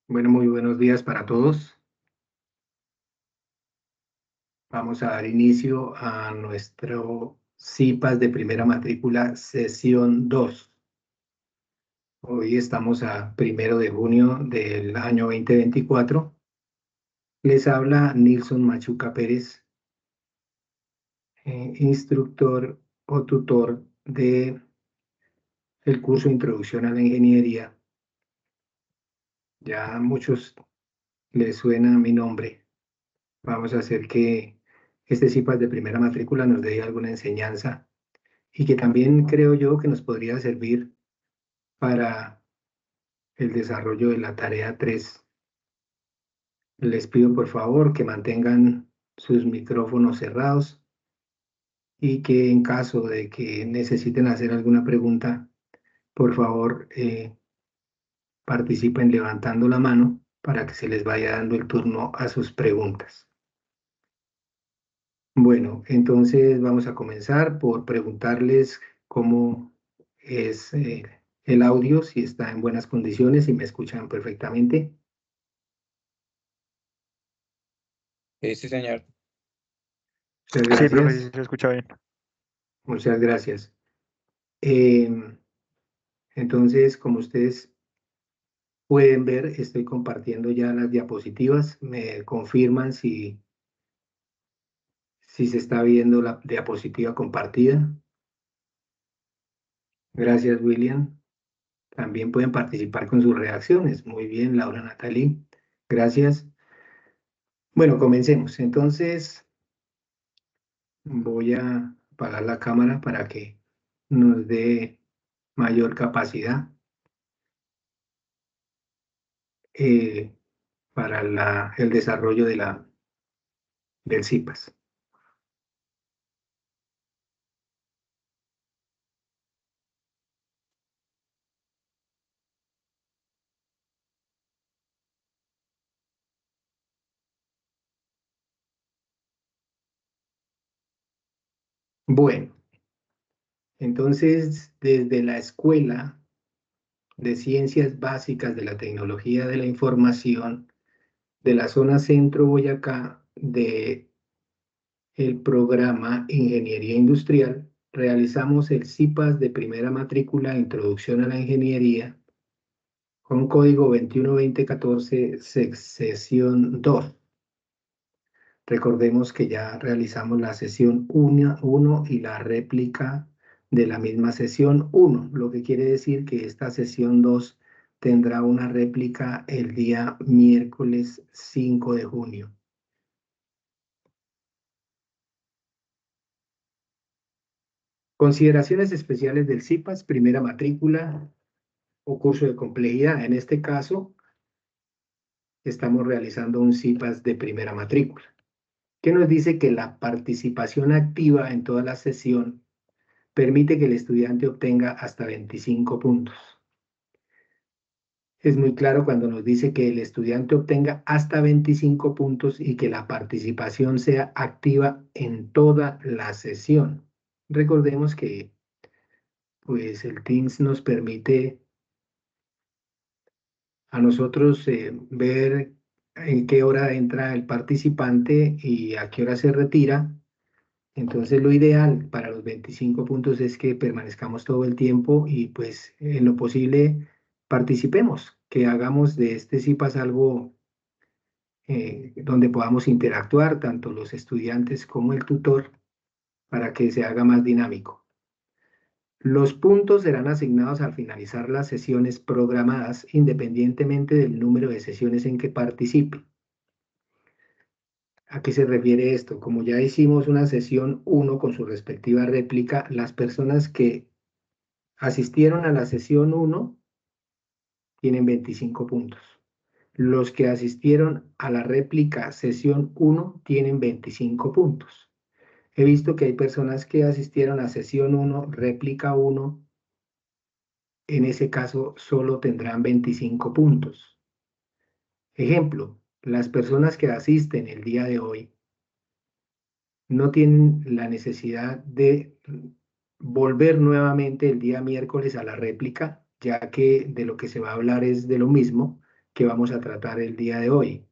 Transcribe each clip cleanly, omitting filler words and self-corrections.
Bueno, muy buenos días para todos. Vamos a dar inicio a nuestro CIPAS de primera matrícula, sesión 2. Hoy estamos a 1 de junio del año 2024. Les habla Nilson Machuca Pérez, instructor o tutor del curso Introducción a la Ingeniería. Ya a muchos les suena mi nombre. Vamos a hacer que este CIPAS de primera matrícula nos dé alguna enseñanza y que también creo yo que nos podría servir para el desarrollo de la tarea 3. Les pido por favor que mantengan sus micrófonos cerrados y que en caso de que necesiten hacer alguna pregunta, por favor participen levantando la mano para que se les vaya dando el turno a sus preguntas. Bueno, entonces vamos a comenzar por preguntarles cómo es el audio, si está en buenas condiciones, si me escuchan perfectamente. Sí, señor. Muchas Sí, profe, gracias. sí se escucha bien. Muchas gracias. Entonces, como ustedes pueden ver, estoy compartiendo ya las diapositivas. Me confirman si se está viendo la diapositiva compartida. Gracias, William. También pueden participar con sus reacciones. Muy bien, Laura Natalí. Gracias. Bueno, comencemos. Entonces, voy a apagar la cámara para que nos dé mayor capacidad para el desarrollo del CIPAS. Bueno, entonces, desde la Escuela de Ciencias Básicas de la Tecnología de la Información de la zona Centro Boyacá de el programa Ingeniería Industrial, realizamos el CIPAS de primera matrícula Introducción a la Ingeniería con código 212014, sesión 2. Recordemos que ya realizamos la sesión 1 y la réplica de la misma sesión 1, lo que quiere decir que esta sesión 2 tendrá una réplica el día miércoles 5 de junio. Consideraciones especiales del CIPAS, primera matrícula o curso de complejidad. En este caso, estamos realizando un CIPAS de primera matrícula, que nos dice que la participación activa en toda la sesión permite que el estudiante obtenga hasta 25 puntos. Es muy claro cuando nos dice que el estudiante obtenga hasta 25 puntos y que la participación sea activa en toda la sesión. Recordemos que pues el Teams nos permite a nosotros ver en qué hora entra el participante y a qué hora se retira. Entonces lo ideal para los 25 puntos es que permanezcamos todo el tiempo y pues en lo posible participemos, que hagamos de este CIPAS algo donde podamos interactuar tanto los estudiantes como el tutor para que se haga más dinámico. Los puntos serán asignados al finalizar las sesiones programadas independientemente del número de sesiones en que participe. ¿A qué se refiere esto? Como ya hicimos una sesión 1 con su respectiva réplica, las personas que asistieron a la sesión 1 tienen 25 puntos. Los que asistieron a la réplica sesión 1 tienen 25 puntos. He visto que hay personas que asistieron a sesión 1, réplica 1. En ese caso solo tendrán 25 puntos. Ejemplo, las personas que asisten el día de hoy no tienen la necesidad de volver nuevamente el día miércoles a la réplica, ya que de lo que se va a hablar es de lo mismo, que vamos a tratar el día de hoy.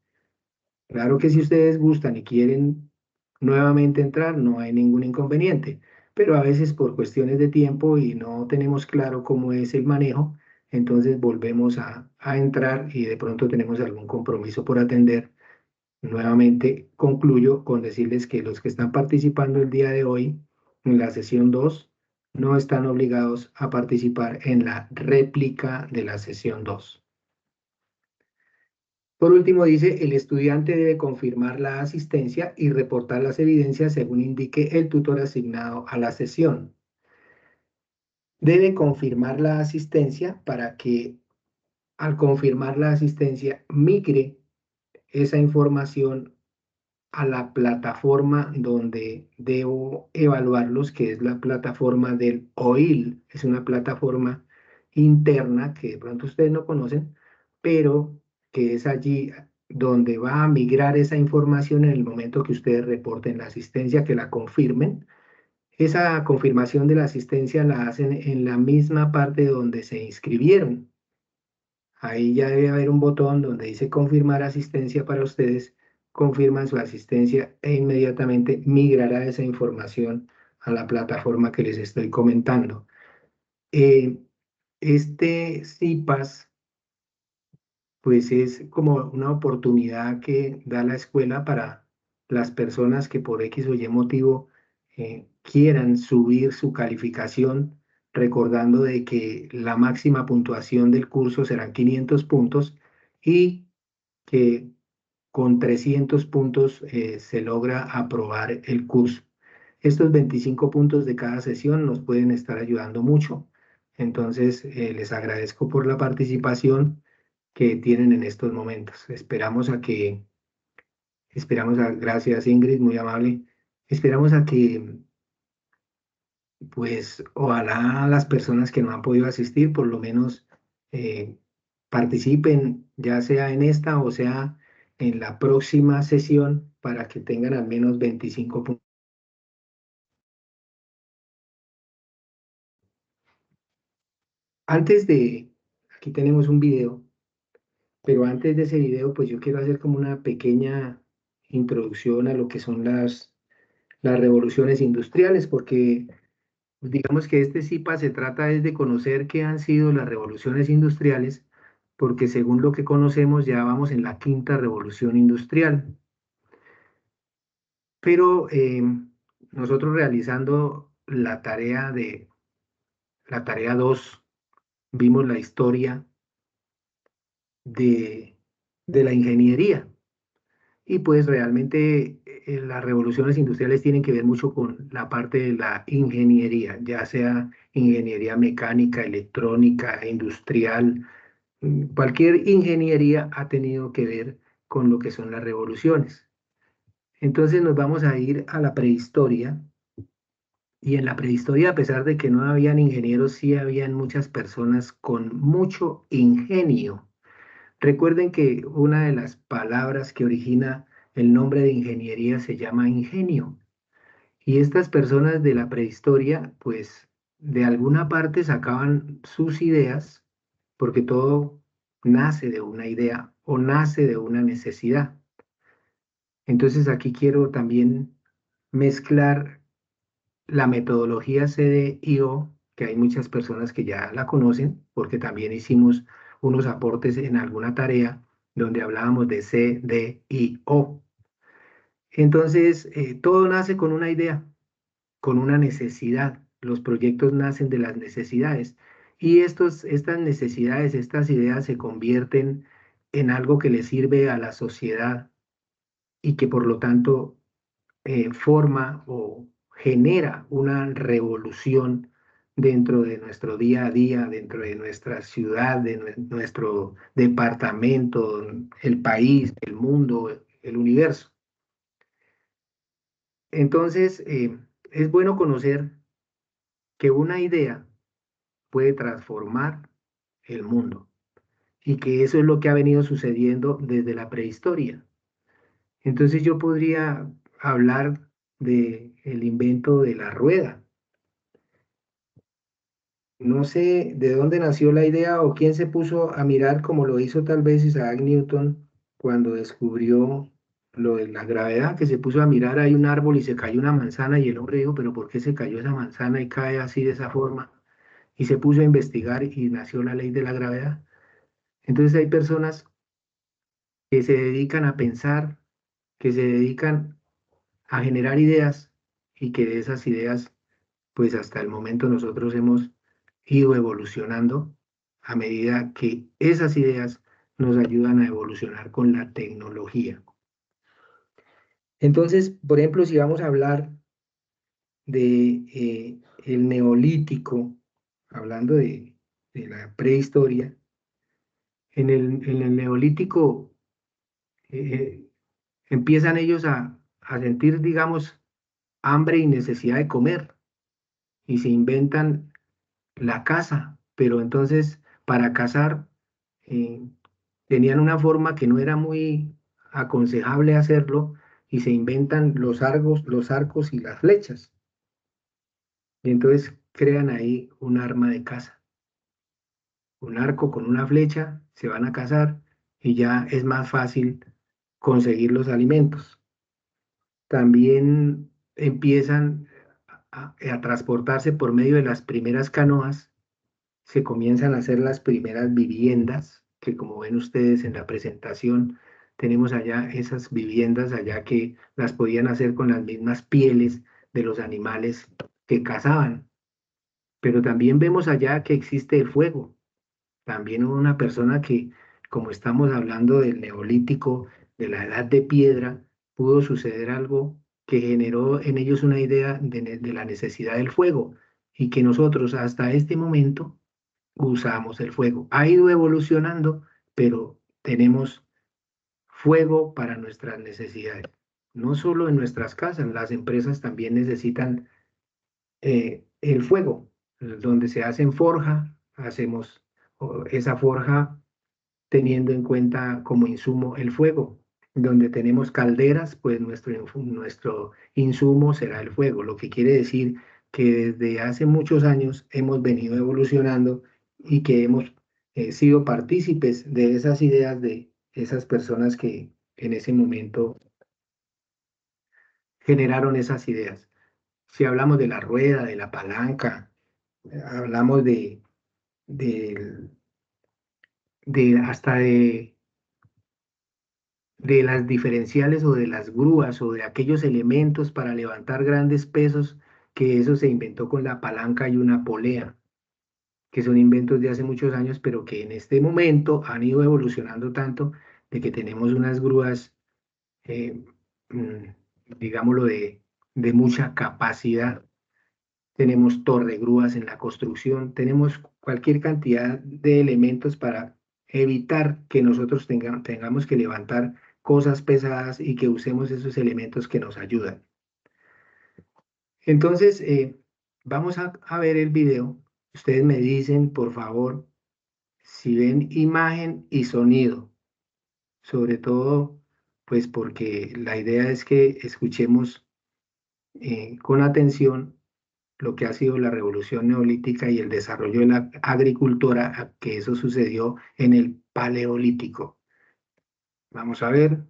Claro que si ustedes gustan y quieren nuevamente entrar, no hay ningún inconveniente, pero a veces por cuestiones de tiempo y no tenemos claro cómo es el manejo, entonces volvemos a entrar y de pronto tenemos algún compromiso por atender. Nuevamente concluyo con decirles que los que están participando el día de hoy en la sesión 2 no están obligados a participar en la réplica de la sesión 2. Por último, dice, el estudiante debe confirmar la asistencia y reportar las evidencias según indique el tutor asignado a la sesión. Debe confirmar la asistencia para que al confirmar la asistencia migre esa información a la plataforma donde debo evaluarlos, que es la plataforma del OIL. Es una plataforma interna que de pronto ustedes no conocen, pero que es allí donde va a migrar esa información en el momento que ustedes reporten la asistencia, que la confirmen. Esa confirmación de la asistencia la hacen en la misma parte donde se inscribieron. Ahí ya debe haber un botón donde dice confirmar asistencia para ustedes. Confirman su asistencia e inmediatamente migrará esa información a la plataforma que les estoy comentando. Eh, este CIPAS, pues es como una oportunidad que da la escuela para las personas que por X o Y motivo quieran subir su calificación, recordando de que la máxima puntuación del curso serán 500 puntos y que con 300 puntos se logra aprobar el curso. Estos 25 puntos de cada sesión nos pueden estar ayudando mucho. Entonces, les agradezco por la participación que tienen en estos momentos. Gracias Ingrid, muy amable. Esperamos a que, pues, ojalá las personas que no han podido asistir, por lo menos eh, participen, ya sea en esta o sea en la próxima sesión, para que tengan al menos 25 puntos. Aquí tenemos un video, pero antes de ese video, pues yo quiero hacer como una pequeña introducción a lo que son las revoluciones industriales, porque digamos que este CIPA se trata es de conocer qué han sido las revoluciones industriales, porque según lo que conocemos ya vamos en la quinta revolución industrial. Pero nosotros realizando la tarea 2 vimos la historia de, de la ingeniería. Y pues realmente las revoluciones industriales tienen que ver mucho con la parte de la ingeniería, ya sea ingeniería mecánica, electrónica, industrial. Cualquier ingeniería ha tenido que ver con lo que son las revoluciones. Entonces nos vamos a ir a la prehistoria. Y en la prehistoria, a pesar de que no habían ingenieros, sí habían muchas personas con mucho ingenio. Recuerden que una de las palabras que origina el nombre de ingeniería se llama ingenio. Y estas personas de la prehistoria, pues de alguna parte sacaban sus ideas, porque todo nace de una idea o nace de una necesidad. Entonces aquí quiero también mezclar la metodología CDIO, que hay muchas personas que ya la conocen, porque también hicimos unos aportes en alguna tarea donde hablábamos de CDIO. Entonces, todo nace con una idea, con una necesidad. Los proyectos nacen de las necesidades y estas necesidades, estas ideas se convierten en algo que le sirve a la sociedad y que por lo tanto forma o genera una revolución dentro de nuestro día a día, dentro de nuestra ciudad, de nuestro departamento, el país, el mundo, el universo. Entonces, es bueno conocer que una idea puede transformar el mundo y que eso es lo que ha venido sucediendo desde la prehistoria. Entonces yo podría hablar de el invento de la rueda. No sé de dónde nació la idea o quién se puso a mirar como lo hizo tal vez Isaac Newton cuando descubrió lo de la gravedad, que se puso a mirar, hay un árbol y se cayó una manzana y el hombre dijo, pero ¿por qué se cayó esa manzana y cae así de esa forma? Y se puso a investigar y nació la ley de la gravedad. Entonces hay personas que se dedican a pensar, que se dedican a generar ideas y que de esas ideas, pues hasta el momento nosotros hemos ido evolucionando a medida que esas ideas nos ayudan a evolucionar con la tecnología. Entonces, por ejemplo, si vamos a hablar de el neolítico, hablando de la prehistoria, en el neolítico eh, empiezan ellos a sentir, digamos, hambre y necesidad de comer y se inventan la caza, pero entonces para cazar eh, tenían una forma que no era muy aconsejable hacerlo y se inventan los arcos y las flechas. Y entonces crean ahí un arma de caza, un arco con una flecha, se van a cazar y ya es más fácil conseguir los alimentos. También empiezan a transportarse por medio de las primeras canoas, se comienzan a hacer las primeras viviendas, que como ven ustedes en la presentación, tenemos allá esas viviendas allá que las podían hacer con las mismas pieles de los animales que cazaban. Pero también vemos allá que existe el fuego. También hubo una persona que, como estamos hablando del neolítico, de la edad de piedra, pudo suceder algo que generó en ellos una idea de la necesidad del fuego y que nosotros hasta este momento usamos el fuego. Ha ido evolucionando, pero tenemos fuego para nuestras necesidades. No solo en nuestras casas, las empresas también necesitan el fuego, donde se hacen forja, hacemos esa forja teniendo en cuenta como insumo el fuego. Donde tenemos calderas, pues nuestro insumo será el fuego, lo que quiere decir que desde hace muchos años hemos venido evolucionando y que hemos sido partícipes de esas ideas de esas personas que en ese momento generaron esas ideas. Si hablamos de la rueda, de la palanca, hablamos de, hasta de las diferenciales o de las grúas o de aquellos elementos para levantar grandes pesos, que eso se inventó con la palanca y una polea, que son inventos de hace muchos años, pero que en este momento han ido evolucionando tanto de que tenemos unas grúas, eh, digámoslo, de mucha capacidad. Tenemos torregrúas en la construcción, tenemos cualquier cantidad de elementos para evitar que nosotros tengamos que levantar cosas pesadas y que usemos esos elementos que nos ayudan. Entonces, vamos a ver el video. Ustedes me dicen, por favor, si ven imagen y sonido, sobre todo, pues porque la idea es que escuchemos con atención lo que ha sido la revolución neolítica y el desarrollo de la agricultura, que eso sucedió en el paleolítico. Vamos a ver.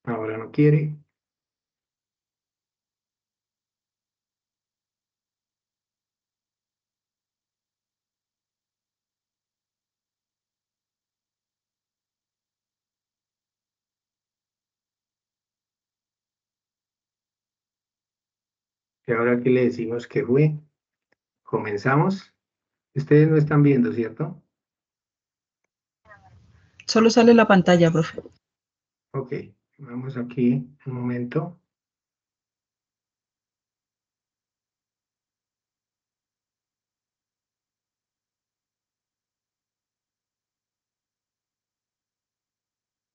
Ahora no quiere. Y ahora aquí le decimos que fue. Comenzamos. Ustedes no están viendo, ¿cierto? Solo sale la pantalla, profe. Ok. Vamos aquí un momento.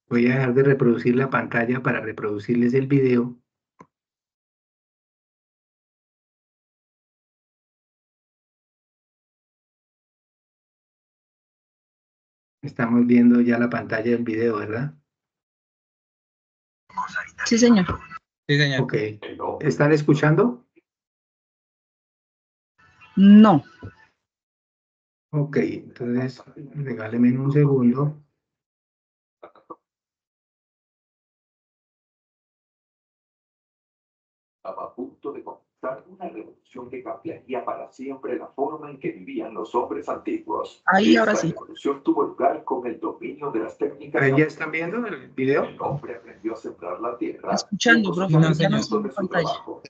Voy a dejar de reproducir la pantalla para reproducirles el video. Estamos viendo ya la pantalla del video, ¿verdad? Sí, señor. Sí, señor. Ok. ¿Están escuchando? No. Ok, entonces regáleme un segundo. Estaba a punto de comenzar una revolución que cambiaría para siempre la forma en que vivían los hombres antiguos. Ahí, ahora Esta sí. revolución tuvo lugar con el dominio de las técnicas. ¿Ahí ya están viendo el video? El hombre aprendió a sembrar la tierra Escuchando, y a profe, cosechar No, el ya no señor. fruto estoy de en su pantalla. trabajo.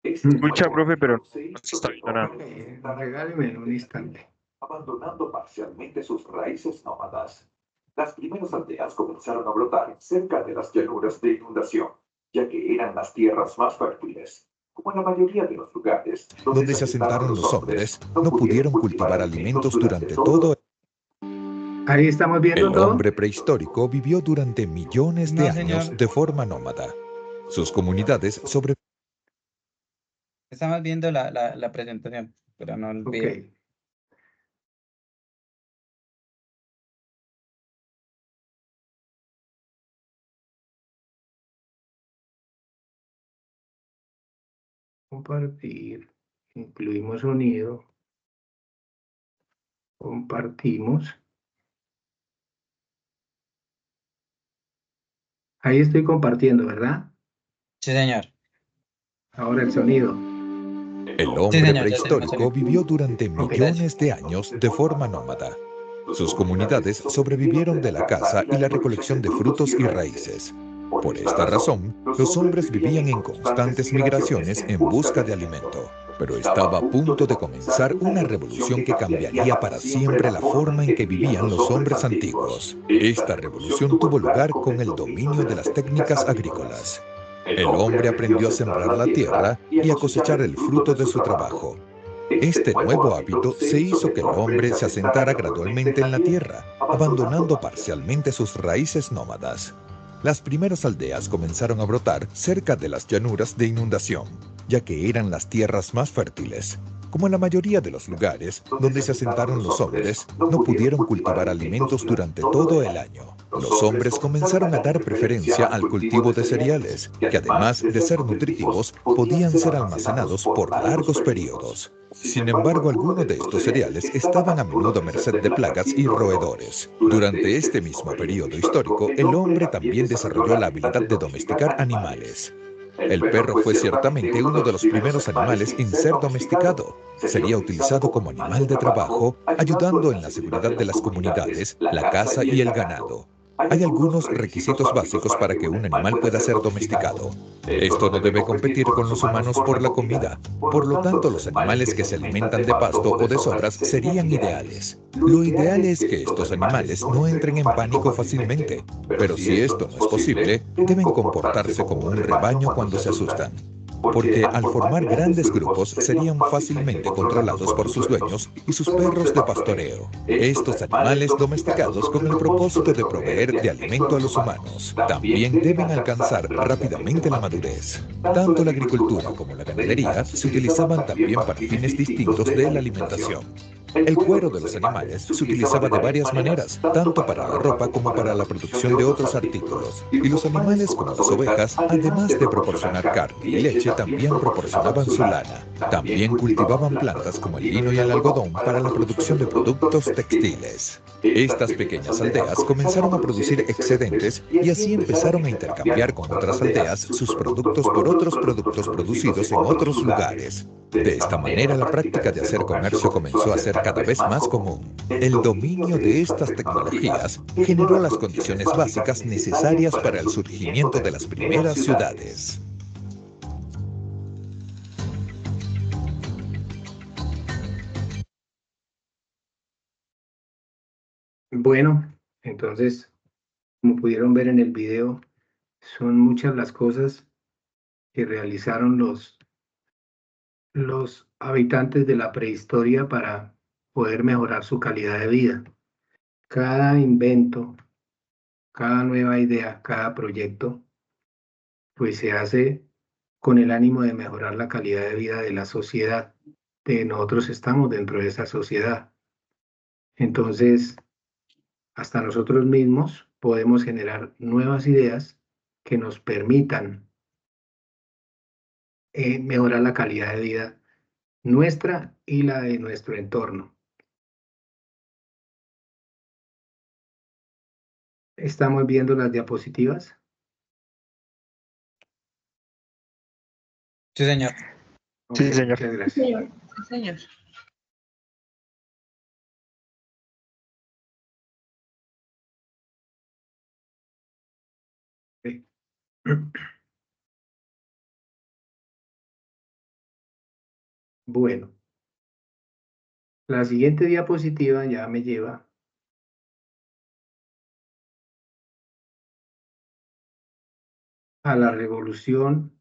Escucha, profe, pero no se está viendo nada. Ok, regáleme un instante. Abandonando parcialmente sus raíces nómadas. Las primeras aldeas comenzaron a brotar cerca de las llanuras de inundación, ya que eran las tierras más fértiles. Como en la mayoría de los lugares donde se asentaron los hombres, no pudieron cultivar alimentos durante todo. Ahí estamos viendo El todo. hombre prehistórico vivió durante millones de No, años señor. de forma nómada. Sus comunidades sobre Estamos viendo la presentación, pero no el Ok. video. Compartir. Incluimos sonido. Compartimos. Ahí estoy compartiendo, ¿verdad? Sí, señor. Ahora el sonido. el Sí, hombre señor, ya tenemos prehistórico sonido. vivió durante Ok. millones de años de forma nómada. Sus comunidades sobrevivieron de la caza y la recolección de frutos y raíces. Por esta razón, los hombres vivían en constantes migraciones en busca de alimento. Pero estaba a punto de comenzar una revolución que cambiaría para siempre la forma en que vivían los hombres antiguos. Esta revolución tuvo lugar con el dominio de las técnicas agrícolas. El hombre aprendió a sembrar la tierra y a cosechar el fruto de su trabajo. Este nuevo hábito se hizo que el hombre se asentara gradualmente en la tierra, abandonando parcialmente sus raíces nómadas. Las primeras aldeas comenzaron a brotar cerca de las llanuras de inundación, ya que eran las tierras más fértiles. Como en la mayoría de los lugares donde se asentaron los hombres, no pudieron cultivar alimentos durante todo el año. Los hombres comenzaron a dar preferencia al cultivo de cereales, que además de ser nutritivos, podían ser almacenados por largos periodos. Sin embargo, algunos de estos cereales estaban a menudo a merced de plagas y roedores. Durante este mismo periodo histórico, el hombre también desarrolló la habilidad de domesticar animales. El perro fue ciertamente uno de los primeros animales en ser domesticado. Sería utilizado como animal de trabajo, ayudando en la seguridad de las comunidades, la caza y el ganado. Hay algunos requisitos básicos para que un animal pueda ser domesticado. Esto no debe competir con los humanos por la comida. Por lo tanto, los animales que se alimentan de pasto o de sobras serían ideales. Lo ideal es que estos animales no entren en pánico fácilmente, pero si esto no es posible, deben comportarse como un rebaño cuando se asustan. Porque al formar grandes grupos serían fácilmente controlados por sus dueños y sus perros de pastoreo. Estos animales domesticados con el propósito de proveer de alimento a los humanos también deben alcanzar rápidamente la madurez. Tanto la agricultura como la ganadería se utilizaban también para fines distintos de la alimentación. El cuero de los animales se utilizaba de varias maneras, tanto para la ropa como para la producción de otros artículos. Y los animales como las ovejas, además de proporcionar carne y leche, también proporcionaban su lana. También cultivaban plantas como el lino y el algodón para la producción de productos textiles. Estas pequeñas aldeas comenzaron a producir excedentes y así empezaron a intercambiar con otras aldeas sus productos por otros productos producidos en otros lugares. De esta manera, la práctica de hacer comercio comenzó a ser cada vez más común. El dominio de estas tecnologías generó las condiciones básicas necesarias para el surgimiento de las primeras ciudades. Bueno, entonces, como pudieron ver en el video, son muchas las cosas que realizaron los habitantes de la prehistoria para poder mejorar su calidad de vida. Cada invento, cada nueva idea, cada proyecto, pues se hace con el ánimo de mejorar la calidad de vida de la sociedad. Nosotros estamos dentro de esa sociedad. Entonces, hasta nosotros mismos podemos generar nuevas ideas que nos permitan mejorar la calidad de vida nuestra y la de nuestro entorno. ¿Estamos viendo las diapositivas? Sí, señor. Ok, Sí, señor. muchas gracias. Señor. Sí, señor. Ok. Bueno, la siguiente diapositiva ya me lleva a la revolución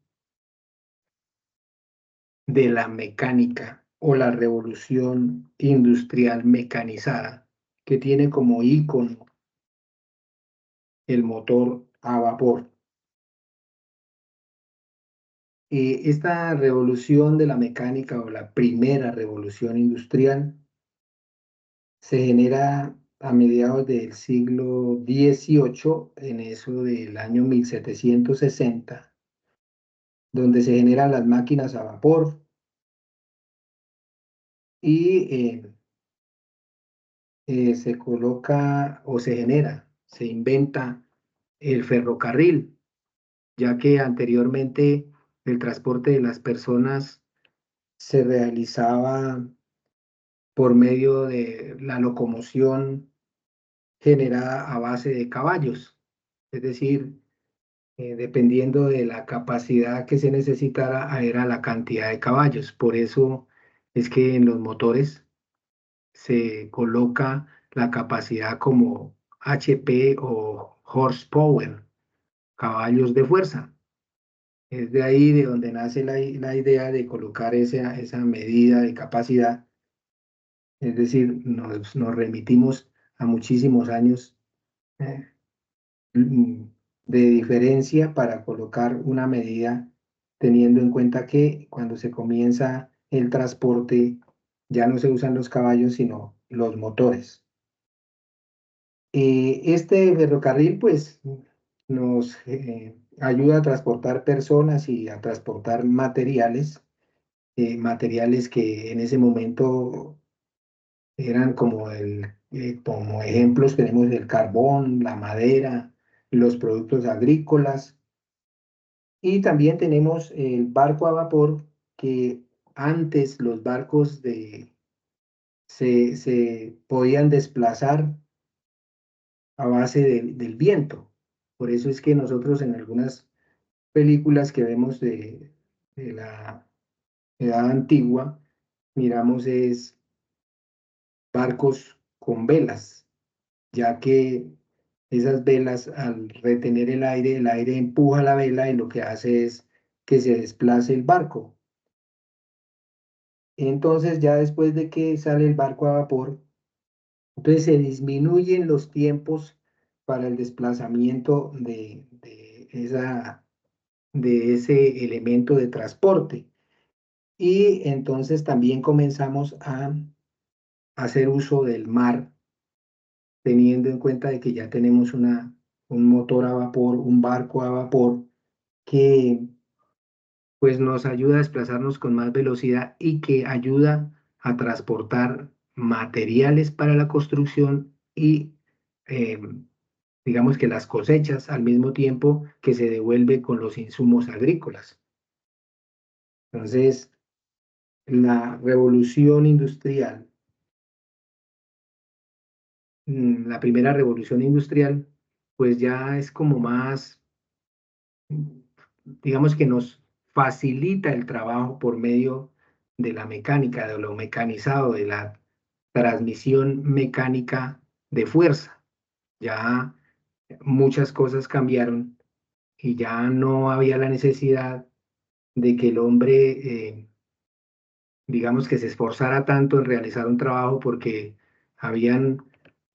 de la mecánica o la revolución industrial mecanizada, que tiene como ícono el motor a vapor. Esta revolución de la mecánica o la primera revolución industrial se genera a mediados del siglo XVIII, en eso del año 1760, donde se generan las máquinas a vapor y se coloca o se genera, se inventa el ferrocarril, ya que anteriormente el transporte de las personas se realizaba por medio de la locomoción generada a base de caballos, es decir, dependiendo de la capacidad que se necesitara, era la cantidad de caballos. Por eso es que en los motores se coloca la capacidad como HP o horsepower, caballos de fuerza. Es de ahí de donde nace la idea de colocar esa medida de capacidad. Es decir, nos remitimos a muchísimos años eh, mm, de diferencia para colocar una medida, teniendo en cuenta que cuando se comienza el transporte ya no se usan los caballos, sino los motores. Este ferrocarril, pues, nos ayuda a transportar personas y a transportar materiales, materiales que en ese momento eran como ejemplos, tenemos el carbón, la madera, los productos agrícolas, y también tenemos el barco a vapor, que antes los barcos se podían desplazar a base del viento. Por eso es que nosotros en algunas películas que vemos de la edad antigua, miramos es barcos con velas, ya que esas velas al retener el aire empuja la vela y lo que hace es que se desplace el barco. Entonces ya después de que sale el barco a vapor, entonces se disminuyen los tiempos para el desplazamiento de ese elemento de transporte. Y entonces también comenzamos a hacer uso del mar, teniendo en cuenta de que ya tenemos un motor a vapor, un barco a vapor, que pues nos ayuda a desplazarnos con más velocidad y que ayuda a transportar materiales para la construcción y eh, digamos que las cosechas al mismo tiempo que se devuelve con los insumos agrícolas. Entonces, la revolución industrial, la primera revolución industrial, pues ya es como más, digamos que nos facilita el trabajo por medio de la mecánica, de lo mecanizado, de la transmisión mecánica de fuerza. Ya muchas cosas cambiaron y ya no había la necesidad de que el hombre, digamos que se esforzara tanto en realizar un trabajo porque habían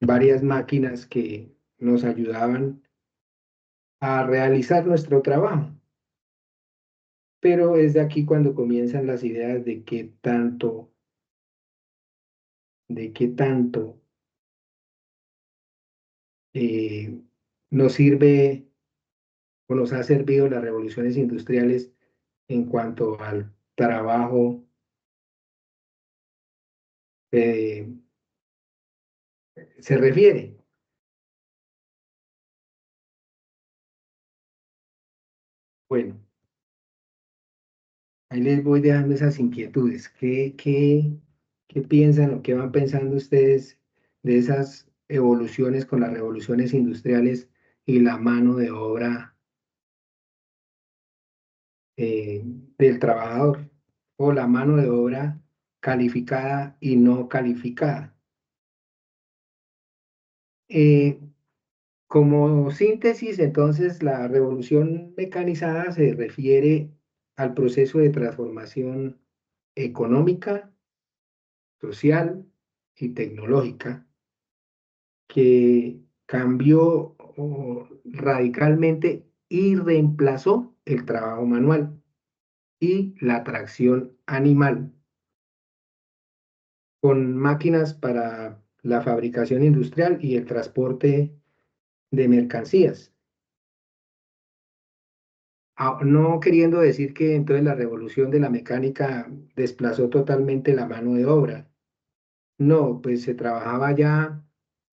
varias máquinas que nos ayudaban a realizar nuestro trabajo. Pero es de aquí cuando comienzan las ideas de qué tanto nos sirve o nos ha servido las revoluciones industriales en cuanto al trabajo se refiere. Bueno, ahí les voy dejando esas inquietudes. ¿Qué piensan o qué van pensando ustedes de esas evoluciones con las revoluciones industriales y la mano de obra del trabajador o la mano de obra calificada y no calificada? Como síntesis, entonces, la revolución mecanizada se refiere al proceso de transformación económica, social y tecnológica que cambió radicalmente y reemplazó el trabajo manual y la tracción animal con máquinas para la fabricación industrial y el transporte de mercancías. No queriendo decir que entonces la revolución de la mecánica desplazó totalmente la mano de obra. No, pues se trabajaba ya,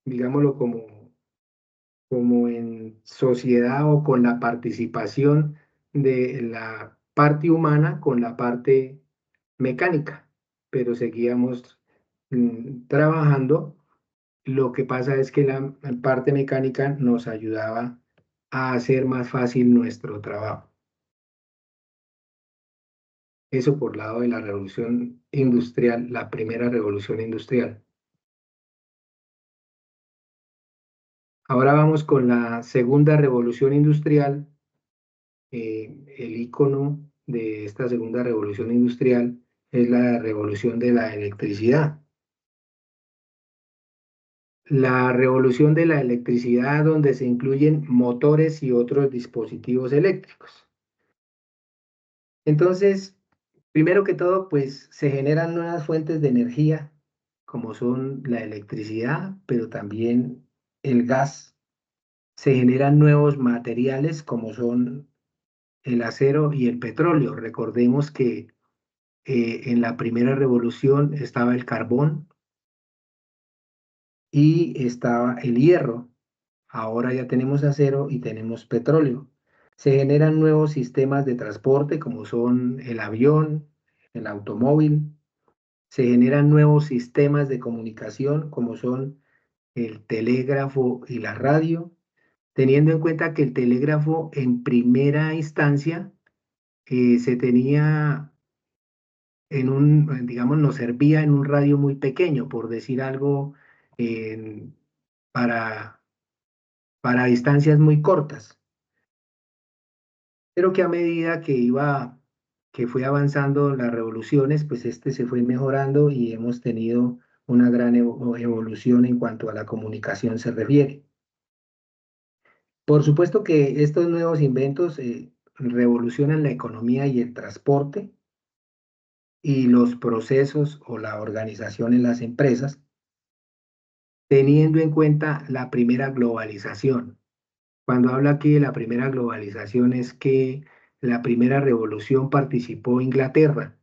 digámoslo, como en sociedad o con la participación de la parte humana con la parte mecánica, pero seguíamos trabajando. Lo que pasa es que la parte mecánica nos ayudaba a hacer más fácil nuestro trabajo. Eso por lado de la revolución industrial, la primera revolución industrial. Ahora vamos con la segunda revolución industrial. El icono de esta segunda revolución industrial es la revolución de la electricidad. La revolución de la electricidad donde se incluyen motores y otros dispositivos eléctricos. Entonces, primero que todo, pues se generan nuevas fuentes de energía, como son la electricidad, pero también el gas. Se generan nuevos materiales, como son el acero y el petróleo. Recordemos que en la primera revolución estaba el carbón y estaba el hierro. Ahora ya tenemos acero y tenemos petróleo. Se generan nuevos sistemas de transporte, como son el avión, el automóvil. Se generan nuevos sistemas de comunicación, como son el telégrafo y la radio, teniendo en cuenta que el telégrafo en primera instancia se tenía digamos, nos servía en un radio muy pequeño, por decir algo, para, para distancias muy cortas, pero que a medida que fue avanzando las revoluciones, pues este se fue mejorando y hemos tenido una gran evolución en cuanto a la comunicación se refiere. Por supuesto que estos nuevos inventos revolucionan la economía y el transporte y los procesos o la organización en las empresas, teniendo en cuenta la primera globalización. Cuando habla aquí de la primera globalización es que la primera revolución participó Inglaterra.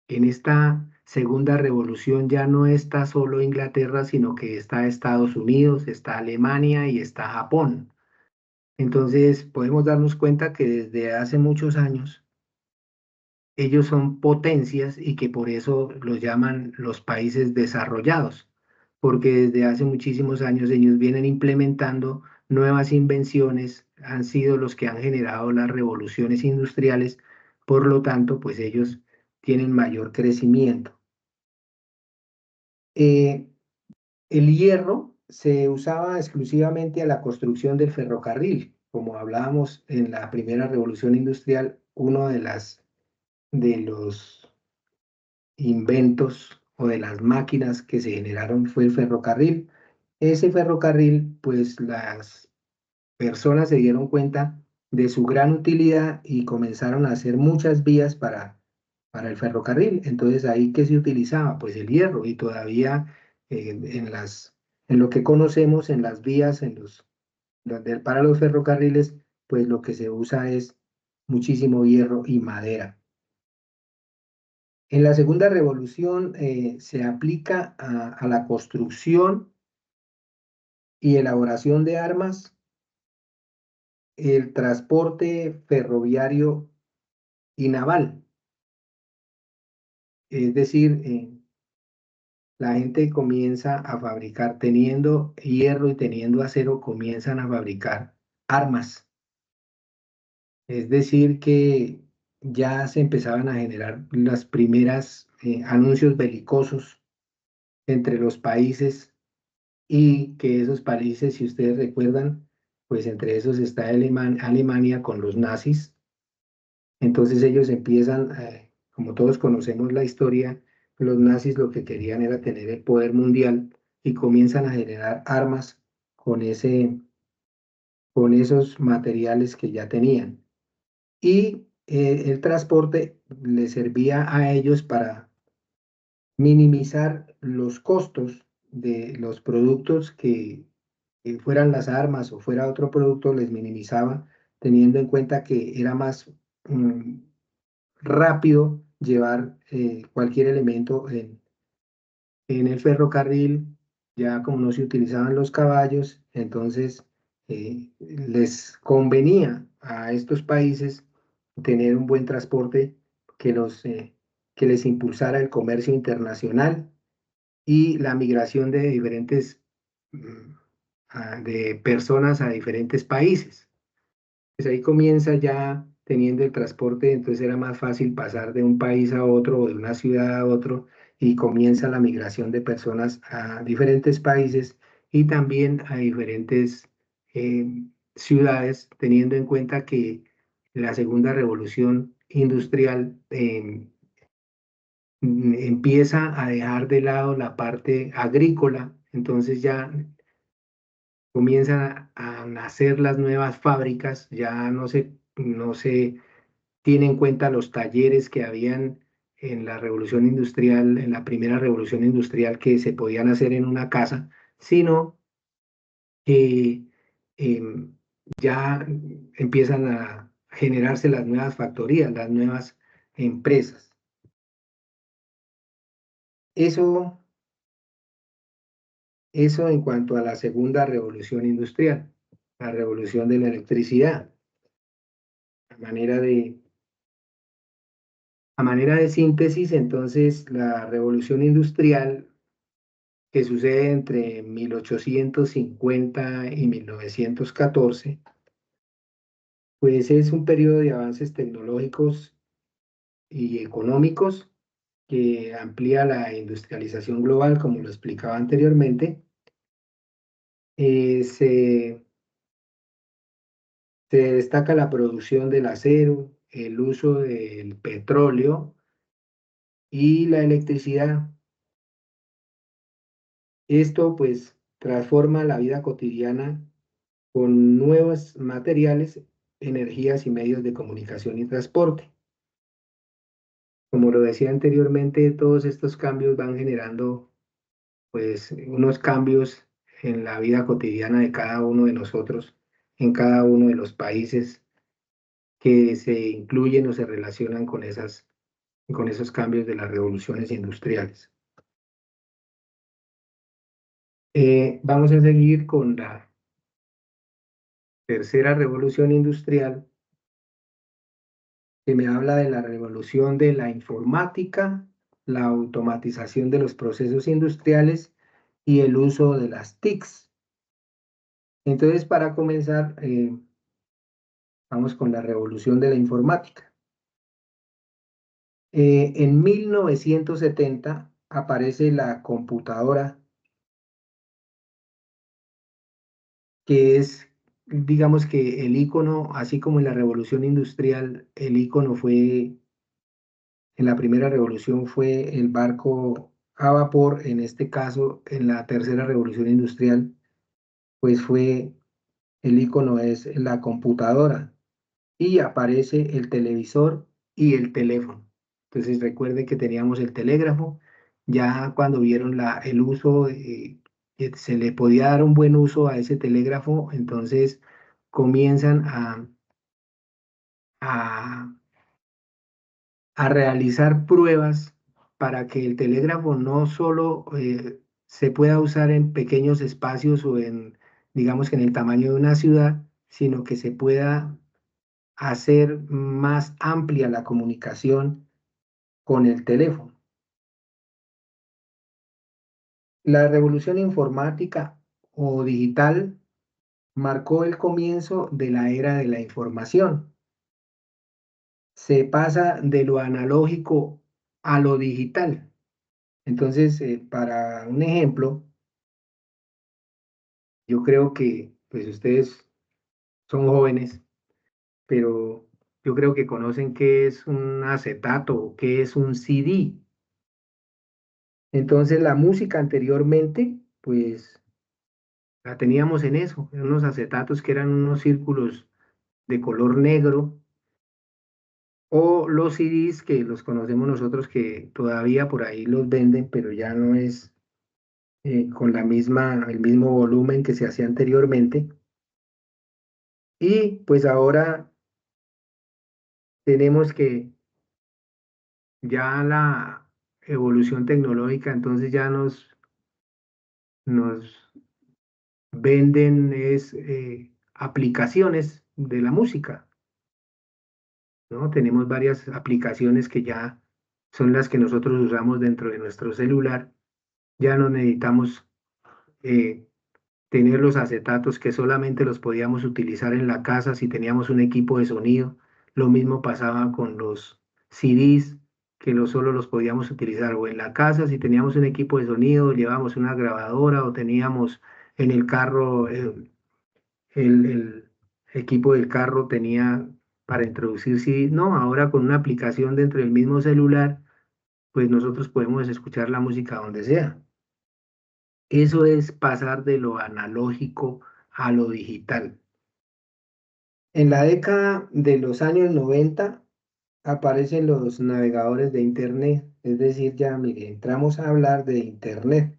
En esta segunda revolución ya no está solo Inglaterra, sino que está Estados Unidos, está Alemania y está Japón. Entonces podemos darnos cuenta que desde hace muchos años ellos son potencias y que por eso los llaman los países desarrollados, porque desde hace muchísimos años ellos vienen implementando nuevas invenciones, han sido los que han generado las revoluciones industriales, por lo tanto, pues ellos tienen mayor crecimiento. El hierro se usaba exclusivamente a la construcción del ferrocarril, como hablábamos en la primera revolución industrial, uno de los inventos o de las máquinas que se generaron fue el ferrocarril. Ese ferrocarril, pues las personas se dieron cuenta de su gran utilidad y comenzaron a hacer muchas vías para el ferrocarril. Entonces, ahí, ¿qué se utilizaba? Pues el hierro, y todavía en En lo que conocemos en las vías, para los ferrocarriles, pues lo que se usa es muchísimo hierro y madera. En la segunda revolución se aplica a la construcción y elaboración de armas, el transporte ferroviario y naval. Es decir, la gente comienza a fabricar, teniendo hierro y teniendo acero, comienzan a fabricar armas. Es decir, que ya se empezaban a generar las primeras anuncios belicosos entre los países, y que esos países, si ustedes recuerdan, pues entre esos está Alemania con los nazis. Entonces ellos empiezan, como todos conocemos la historia, los nazis lo que querían era tener el poder mundial y comienzan a generar armas con esos materiales que ya tenían. Y el transporte les servía a ellos para minimizar los costos de los productos que fueran las armas o fuera otro producto, les minimizaba, teniendo en cuenta que era más rápido llevar cualquier elemento en el ferrocarril. Ya como no se utilizaban los caballos, entonces les convenía a estos países tener un buen transporte que les impulsara el comercio internacional y la migración de de personas a diferentes países. Pues ahí comienza ya teniendo el transporte, entonces era más fácil pasar de un país a otro o de una ciudad a otro, y comienza la migración de personas a diferentes países y también a diferentes ciudades, teniendo en cuenta que la segunda revolución industrial empieza a dejar de lado la parte agrícola, entonces ya comienzan a nacer las nuevas fábricas, ya no se tiene en cuenta los talleres que habían en la revolución industrial, en la primera revolución industrial, que se podían hacer en una casa, sino que em, ya empiezan a generarse las nuevas factorías, las nuevas empresas. Eso en cuanto a la segunda revolución industrial, la revolución de la electricidad. A manera de síntesis, entonces, la revolución industrial, que sucede entre 1850 y 1914, pues es un periodo de avances tecnológicos y económicos que amplía la industrialización global, como lo explicaba anteriormente. Se destaca la producción del acero, el uso del petróleo y la electricidad. Esto pues transforma la vida cotidiana con nuevos materiales, energías y medios de comunicación y transporte. Como lo decía anteriormente, todos estos cambios van generando pues unos cambios en la vida cotidiana de cada uno de nosotros, en cada uno de los países que se incluyen o se relacionan con esos cambios de las revoluciones industriales. Vamos a seguir con la tercera revolución industrial, que me habla de la revolución de la informática, la automatización de los procesos industriales y el uso de las TICs. Entonces, para comenzar, vamos con la revolución de la informática. En 1970 aparece la computadora, que es, digamos que el icono, así como en la revolución industrial, el icono fue, en la primera revolución fue el barco a vapor. En este caso, en la tercera revolución industrial, pues el icono es la computadora, y aparece el televisor y el teléfono. Entonces recuerden que teníamos el telégrafo, ya cuando vieron el uso que se le podía dar un buen uso a ese telégrafo, entonces comienzan a, a realizar pruebas para que el telégrafo no solo se pueda usar en pequeños espacios o en, digamos que en el tamaño de una ciudad, sino que se pueda hacer más amplia la comunicación con el teléfono. La revolución informática o digital marcó el comienzo de la era de la información. Se pasa de lo analógico a lo digital. Entonces, para un ejemplo, yo creo que pues ustedes son jóvenes, pero yo creo que conocen qué es un acetato o qué es un CD. Entonces, la música anteriormente, pues la teníamos en eso, en unos acetatos que eran unos círculos de color negro, o los CDs que los conocemos nosotros que todavía por ahí los venden, pero ya no es con el mismo volumen que se hacía anteriormente. Y pues ahora tenemos que ya la evolución tecnológica, entonces ya nos venden aplicaciones de la música, ¿no? Tenemos varias aplicaciones que ya son las que nosotros usamos dentro de nuestro celular. Ya no necesitamos eh, tener los acetatos que solamente los podíamos utilizar en la casa si teníamos un equipo de sonido. Lo mismo pasaba con los CDs, que solo los podíamos utilizar o en la casa si teníamos un equipo de sonido, llevábamos una grabadora o teníamos en el carro, el equipo del carro tenía para introducir CDs. No, ahora con una aplicación dentro del mismo celular, pues nosotros podemos escuchar la música donde sea. Eso es pasar de lo analógico a lo digital. En la década de los años 90 aparecen los navegadores de Internet, es decir, ya mire, entramos a hablar de Internet.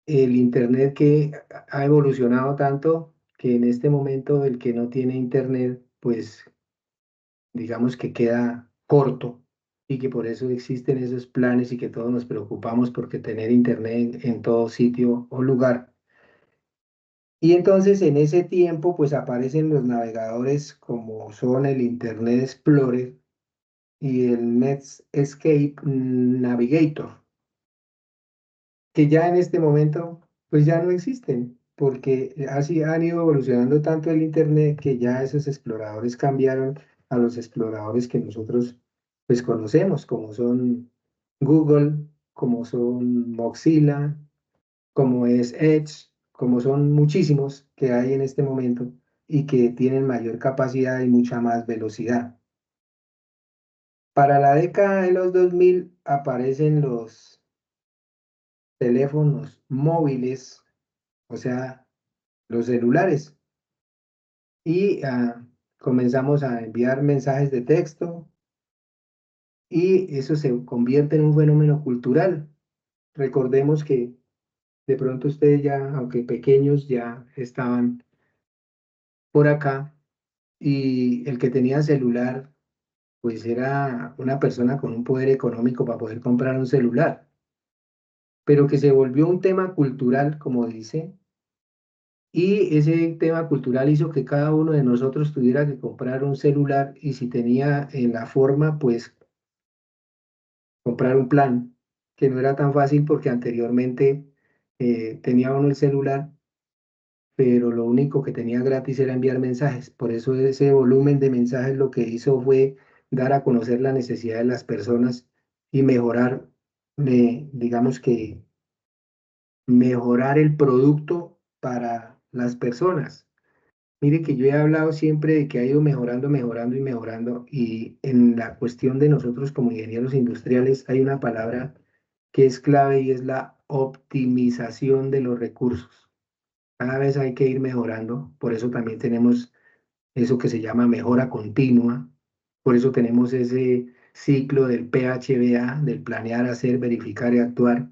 El Internet que ha evolucionado tanto que en este momento el que no tiene Internet, pues digamos que queda corto y que por eso existen esos planes y que todos nos preocupamos porque tener Internet en todo sitio o lugar. Y entonces en ese tiempo pues aparecen los navegadores como son el Internet Explorer y el Netscape Navigator, que ya en este momento pues ya no existen, porque así han ido evolucionando tanto el Internet que ya esos exploradores cambiaron a los exploradores que nosotros pues conocemos, como son Google, como son Mozilla, como es Edge, como son muchísimos que hay en este momento y que tienen mayor capacidad y mucha más velocidad. Para la década de los 2000 aparecen los teléfonos móviles, o sea, los celulares, y comenzamos a enviar mensajes de texto y eso se convierte en un fenómeno cultural. Recordemos que de pronto ustedes ya, aunque pequeños, ya estaban por acá y el que tenía celular, pues era una persona con un poder económico para poder comprar un celular, pero que se volvió un tema cultural, como dice, y ese tema cultural hizo que cada uno de nosotros tuviera que comprar un celular y si tenía en la forma, pues comprar un plan, que no era tan fácil porque anteriormente tenía uno el celular, pero lo único que tenía gratis era enviar mensajes. Por eso ese volumen de mensajes lo que hizo fue dar a conocer la necesidad de las personas y mejorar, digamos que mejorar el producto para las personas. Mire que yo he hablado siempre de que ha ido mejorando, mejorando y mejorando y en la cuestión de nosotros como ingenieros industriales hay una palabra que es clave y es la optimización de los recursos. Cada vez hay que ir mejorando, por eso también tenemos eso que se llama mejora continua, por eso tenemos ese ciclo del PHBA, del planear, hacer, verificar y actuar,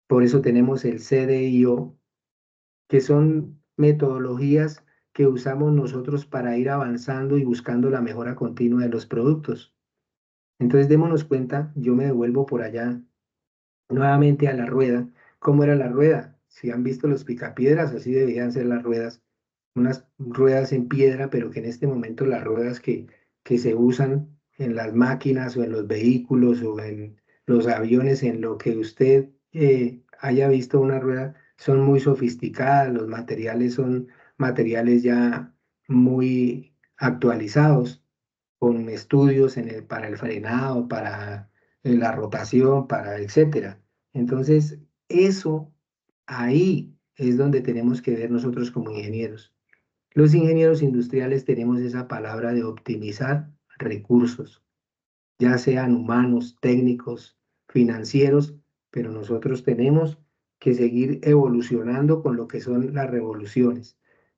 Por eso tenemos el CDIO, que son metodologías que usamos nosotros para ir avanzando y buscando la mejora continua de los productos. Entonces, démonos cuenta, yo me devuelvo por allá nuevamente a la rueda. ¿Cómo era la rueda? Si han visto los picapiedras, así debían ser las ruedas. Unas ruedas en piedra, pero que en este momento las ruedas que se usan en las máquinas o en los vehículos o en los aviones, en lo que usted haya visto una rueda, son muy sofisticadas, los materiales son materiales ya muy actualizados, con estudios para el frenado, para la rotación, para etcétera. Entonces, eso ahí es donde tenemos que ver nosotros como ingenieros. Los ingenieros industriales tenemos esa palabra de optimizar recursos, ya sean humanos, técnicos, financieros, pero nosotros tenemos que seguir evolucionando con lo que son las revoluciones.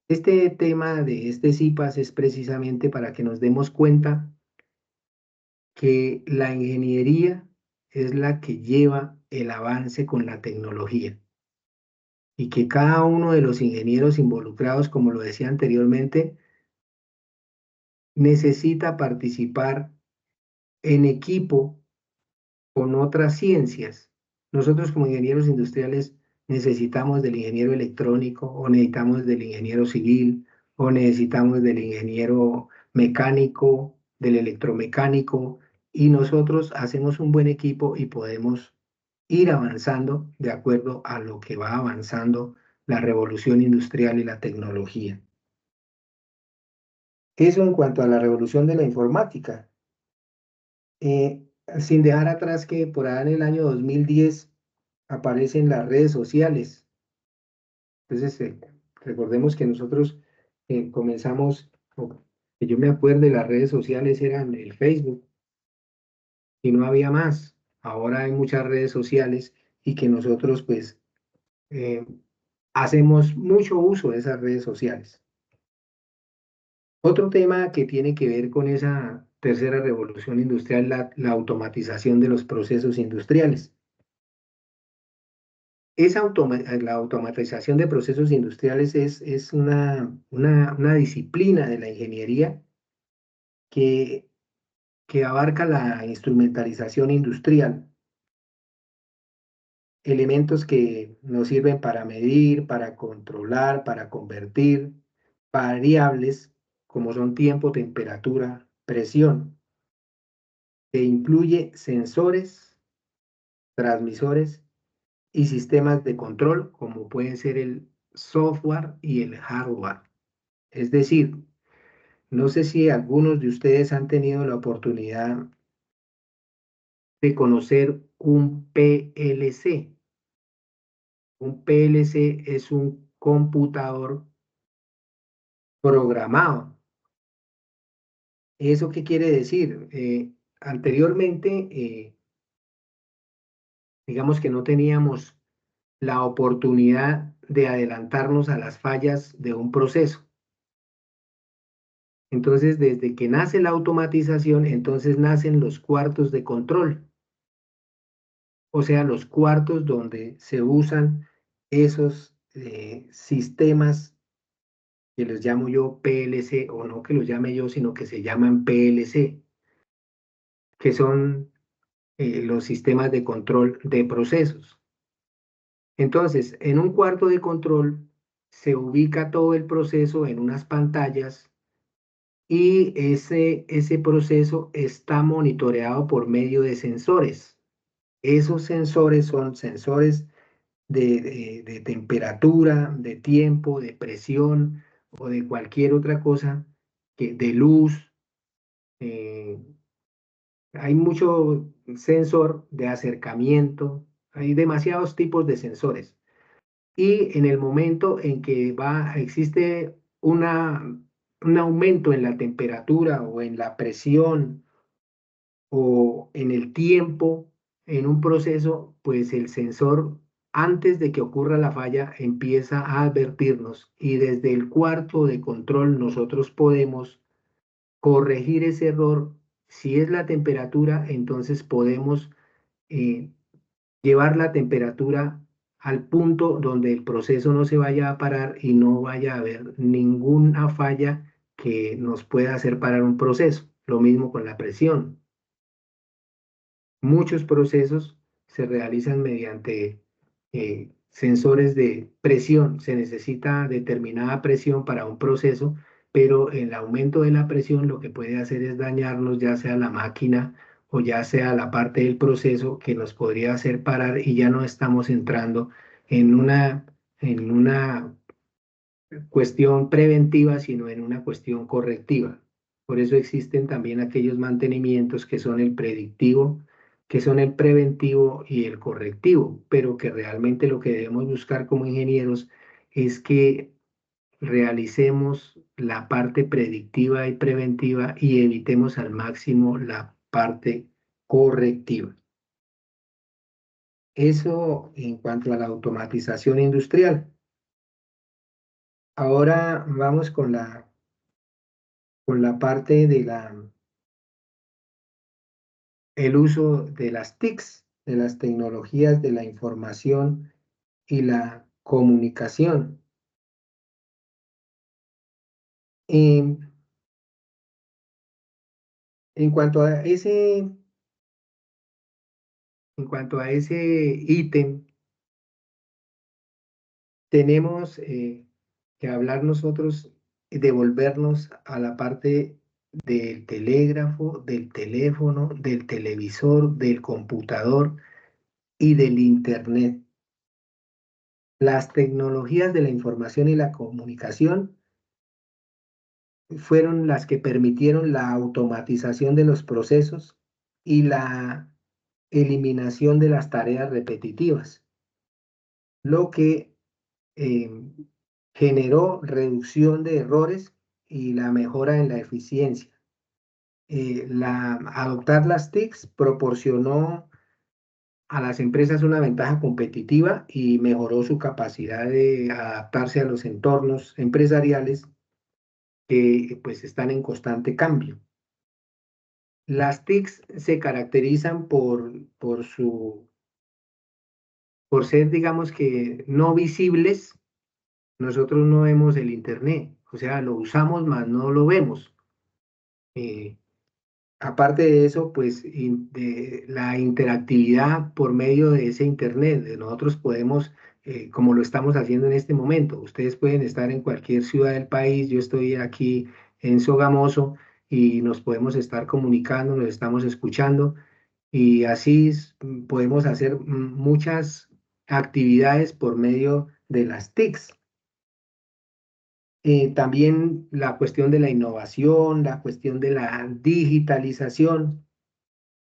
Este tema de este CIPAS es precisamente para que nos demos cuenta que la ingeniería es la que lleva el avance con la tecnología y que cada uno de los ingenieros involucrados, como lo decía anteriormente, necesita participar en equipo con otras ciencias. Nosotros como ingenieros industriales necesitamos del ingeniero electrónico o necesitamos del ingeniero civil o necesitamos del ingeniero mecánico, del electromecánico, y nosotros hacemos un buen equipo y podemos ir avanzando de acuerdo a lo que va avanzando la revolución industrial y la tecnología. Eso en cuanto a la revolución de la informática. Sin dejar atrás que por allá en el año 2010 aparecen las redes sociales. Entonces, recordemos que nosotros comenzamos, que yo me acuerdo, las redes sociales eran el Facebook y no había más. Ahora hay muchas redes sociales y que nosotros pues hacemos mucho uso de esas redes sociales. Otro tema que tiene que ver con esa tercera revolución industrial, la automatización de los procesos industriales. La automatización de procesos industriales es una disciplina de la ingeniería que abarca la instrumentalización industrial, elementos que nos sirven para medir, para controlar, para convertir variables como son tiempo, temperatura, presión, que incluye sensores, transmisores y sistemas de control, como pueden ser el software y el hardware. Es decir, no sé si algunos de ustedes han tenido la oportunidad de conocer un PLC. Un PLC es un computador programado. ¿Eso qué quiere decir? Anteriormente, digamos que no teníamos la oportunidad de adelantarnos a las fallas de un proceso. Entonces, desde que nace la automatización, entonces nacen los cuartos de control. O sea, los cuartos donde se usan esos sistemas que los llamo yo PLC, o no que los llame yo, sino que se llaman PLC, que son los sistemas de control de procesos. Entonces, en un cuarto de control se ubica todo el proceso en unas pantallas y ese proceso está monitoreado por medio de sensores. Esos sensores son sensores de temperatura, de tiempo, de presión o de cualquier otra cosa, de luz. Hay mucho sensor de acercamiento, hay demasiados tipos de sensores. Y en el momento en que existe un aumento en la temperatura o en la presión o en el tiempo en un proceso, pues el sensor, antes de que ocurra la falla, empieza a advertirnos y desde el cuarto de control nosotros podemos corregir ese error. Si es la temperatura, entonces podemos llevar la temperatura al punto donde el proceso no se vaya a parar y no vaya a haber ninguna falla que nos pueda hacer parar un proceso. Lo mismo con la presión. Muchos procesos se realizan mediante sensores de presión. Se necesita determinada presión para un proceso, pero el aumento de la presión lo que puede hacer es dañarnos, ya sea la máquina o ya sea la parte del proceso que nos podría hacer parar y ya no estamos entrando en una cuestión preventiva, sino en una cuestión correctiva. Por eso existen también aquellos mantenimientos que son el predictivo, que son el preventivo y el correctivo, pero que realmente lo que debemos buscar como ingenieros es que realicemos la parte predictiva y preventiva y evitemos al máximo la parte correctiva. Eso en cuanto a la automatización industrial. Ahora vamos con la parte de el uso de las TICs, de las tecnologías de la información y la comunicación. En, en cuanto a ese ítem, tenemos que hablar nosotros, devolvernos a la parte del telégrafo, del teléfono, del televisor, del computador y del Internet. Las tecnologías de la información y la comunicación fueron las que permitieron la automatización de los procesos y la eliminación de las tareas repetitivas, lo que generó reducción de errores y la mejora en la eficiencia. Adoptar las TICs proporcionó a las empresas una ventaja competitiva y mejoró su capacidad de adaptarse a los entornos empresariales que pues están en constante cambio. Las TICs se caracterizan por ser, digamos que, no visibles. Nosotros no vemos el Internet, o sea, lo usamos, mas no lo vemos. Aparte de eso, pues de la interactividad por medio de ese Internet, nosotros podemos, como lo estamos haciendo en este momento, ustedes pueden estar en cualquier ciudad del país, yo estoy aquí en Sogamoso y nos podemos estar comunicando, nos estamos escuchando y así podemos hacer muchas actividades por medio de las TICs. También la cuestión de la innovación, la cuestión de la digitalización,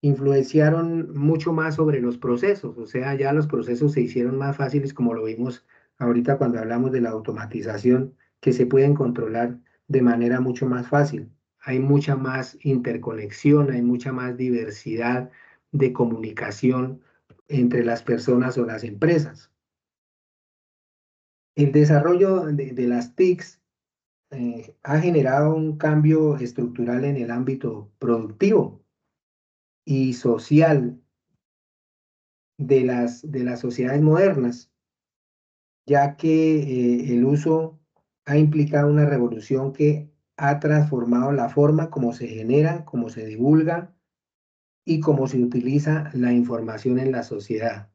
influenciaron mucho más sobre los procesos, o sea, ya los procesos se hicieron más fáciles, como lo vimos ahorita cuando hablamos de la automatización, que se pueden controlar de manera mucho más fácil. Hay mucha más interconexión, hay mucha más diversidad de comunicación entre las personas o las empresas. El desarrollo de las TICs ha generado un cambio estructural en el ámbito productivo y social de las sociedades modernas, ya que el uso ha implicado una revolución que ha transformado la forma como se genera, cómo se divulga y cómo se utiliza la información en la sociedad.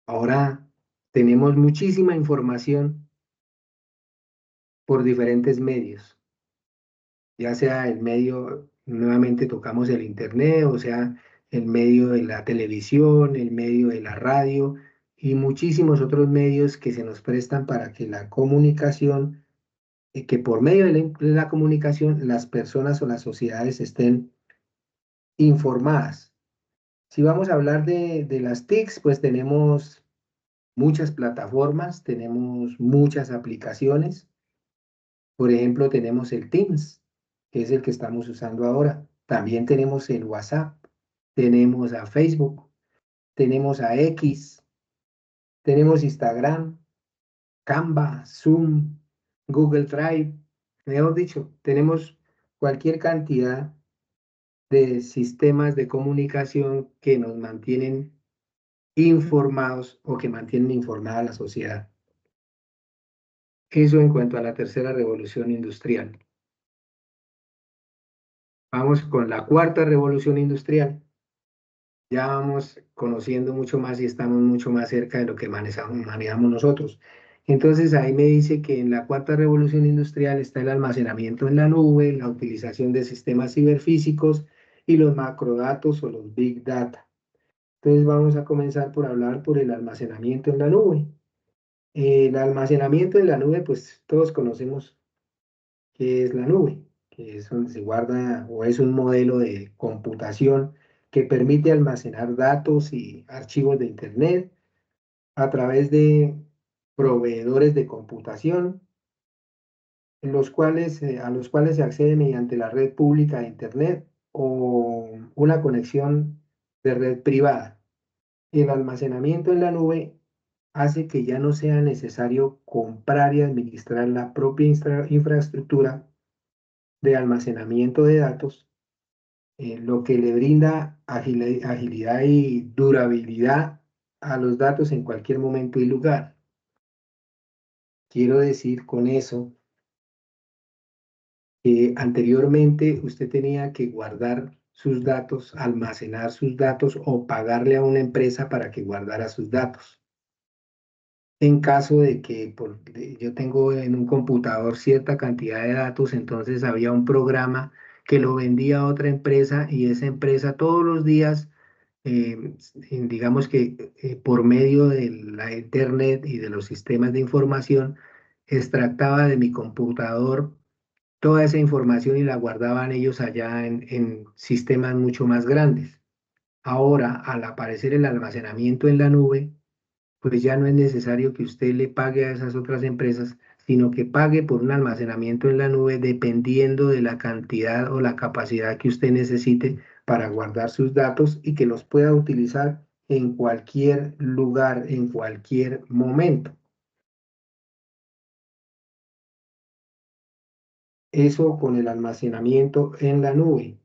Ahora tenemos muchísima información por diferentes medios, ya sea el medio, nuevamente tocamos el Internet, o sea, el medio de la televisión, el medio de la radio y muchísimos otros medios que se nos prestan para que la comunicación, que por medio de la comunicación las personas o las sociedades estén informadas. Si vamos a hablar de las TICs, pues tenemos muchas plataformas, tenemos muchas aplicaciones. Por ejemplo, tenemos el Teams, que es el que estamos usando ahora. También tenemos el WhatsApp, tenemos a Facebook, tenemos a X, tenemos Instagram, Canva, Zoom, Google Drive. Mejor dicho, tenemos cualquier cantidad de sistemas de comunicación que nos mantienen informados o que mantienen informada a la sociedad. Eso en cuanto a la tercera revolución industrial. Vamos con la cuarta revolución industrial. Ya vamos conociendo mucho más y estamos mucho más cerca de lo que manejamos nosotros. Entonces ahí me dice que en la cuarta revolución industrial está el almacenamiento en la nube, la utilización de sistemas ciberfísicos y los macrodatos o los big data. Entonces vamos a comenzar por hablar por el almacenamiento en la nube. El almacenamiento en la nube, pues todos conocemos qué es la nube, que es donde se guarda o es un modelo de computación que permite almacenar datos y archivos de Internet a través de proveedores de computación, a los cuales se accede mediante la red pública de Internet o una conexión de red privada. El almacenamiento en la nube hace que ya no sea necesario comprar y administrar la propia infraestructura de almacenamiento de datos, lo que le brinda agilidad y durabilidad a los datos en cualquier momento y lugar. Quiero decir con eso que anteriormente usted tenía que guardar sus datos, almacenar sus datos o pagarle a una empresa para que guardara sus datos. En caso de que yo tengo en un computador cierta cantidad de datos, entonces había un programa que lo vendía a otra empresa y esa empresa todos los días, digamos que por medio de la internet y de los sistemas de información, extractaba de mi computador toda esa información y la guardaban ellos allá en sistemas mucho más grandes. Ahora, al aparecer el almacenamiento en la nube, pues ya no es necesario que usted le pague a esas otras empresas, sino que pague por un almacenamiento en la nube dependiendo de la cantidad o la capacidad que usted necesite para guardar sus datos y que los pueda utilizar en cualquier lugar, en cualquier momento. Eso con el almacenamiento en la nube.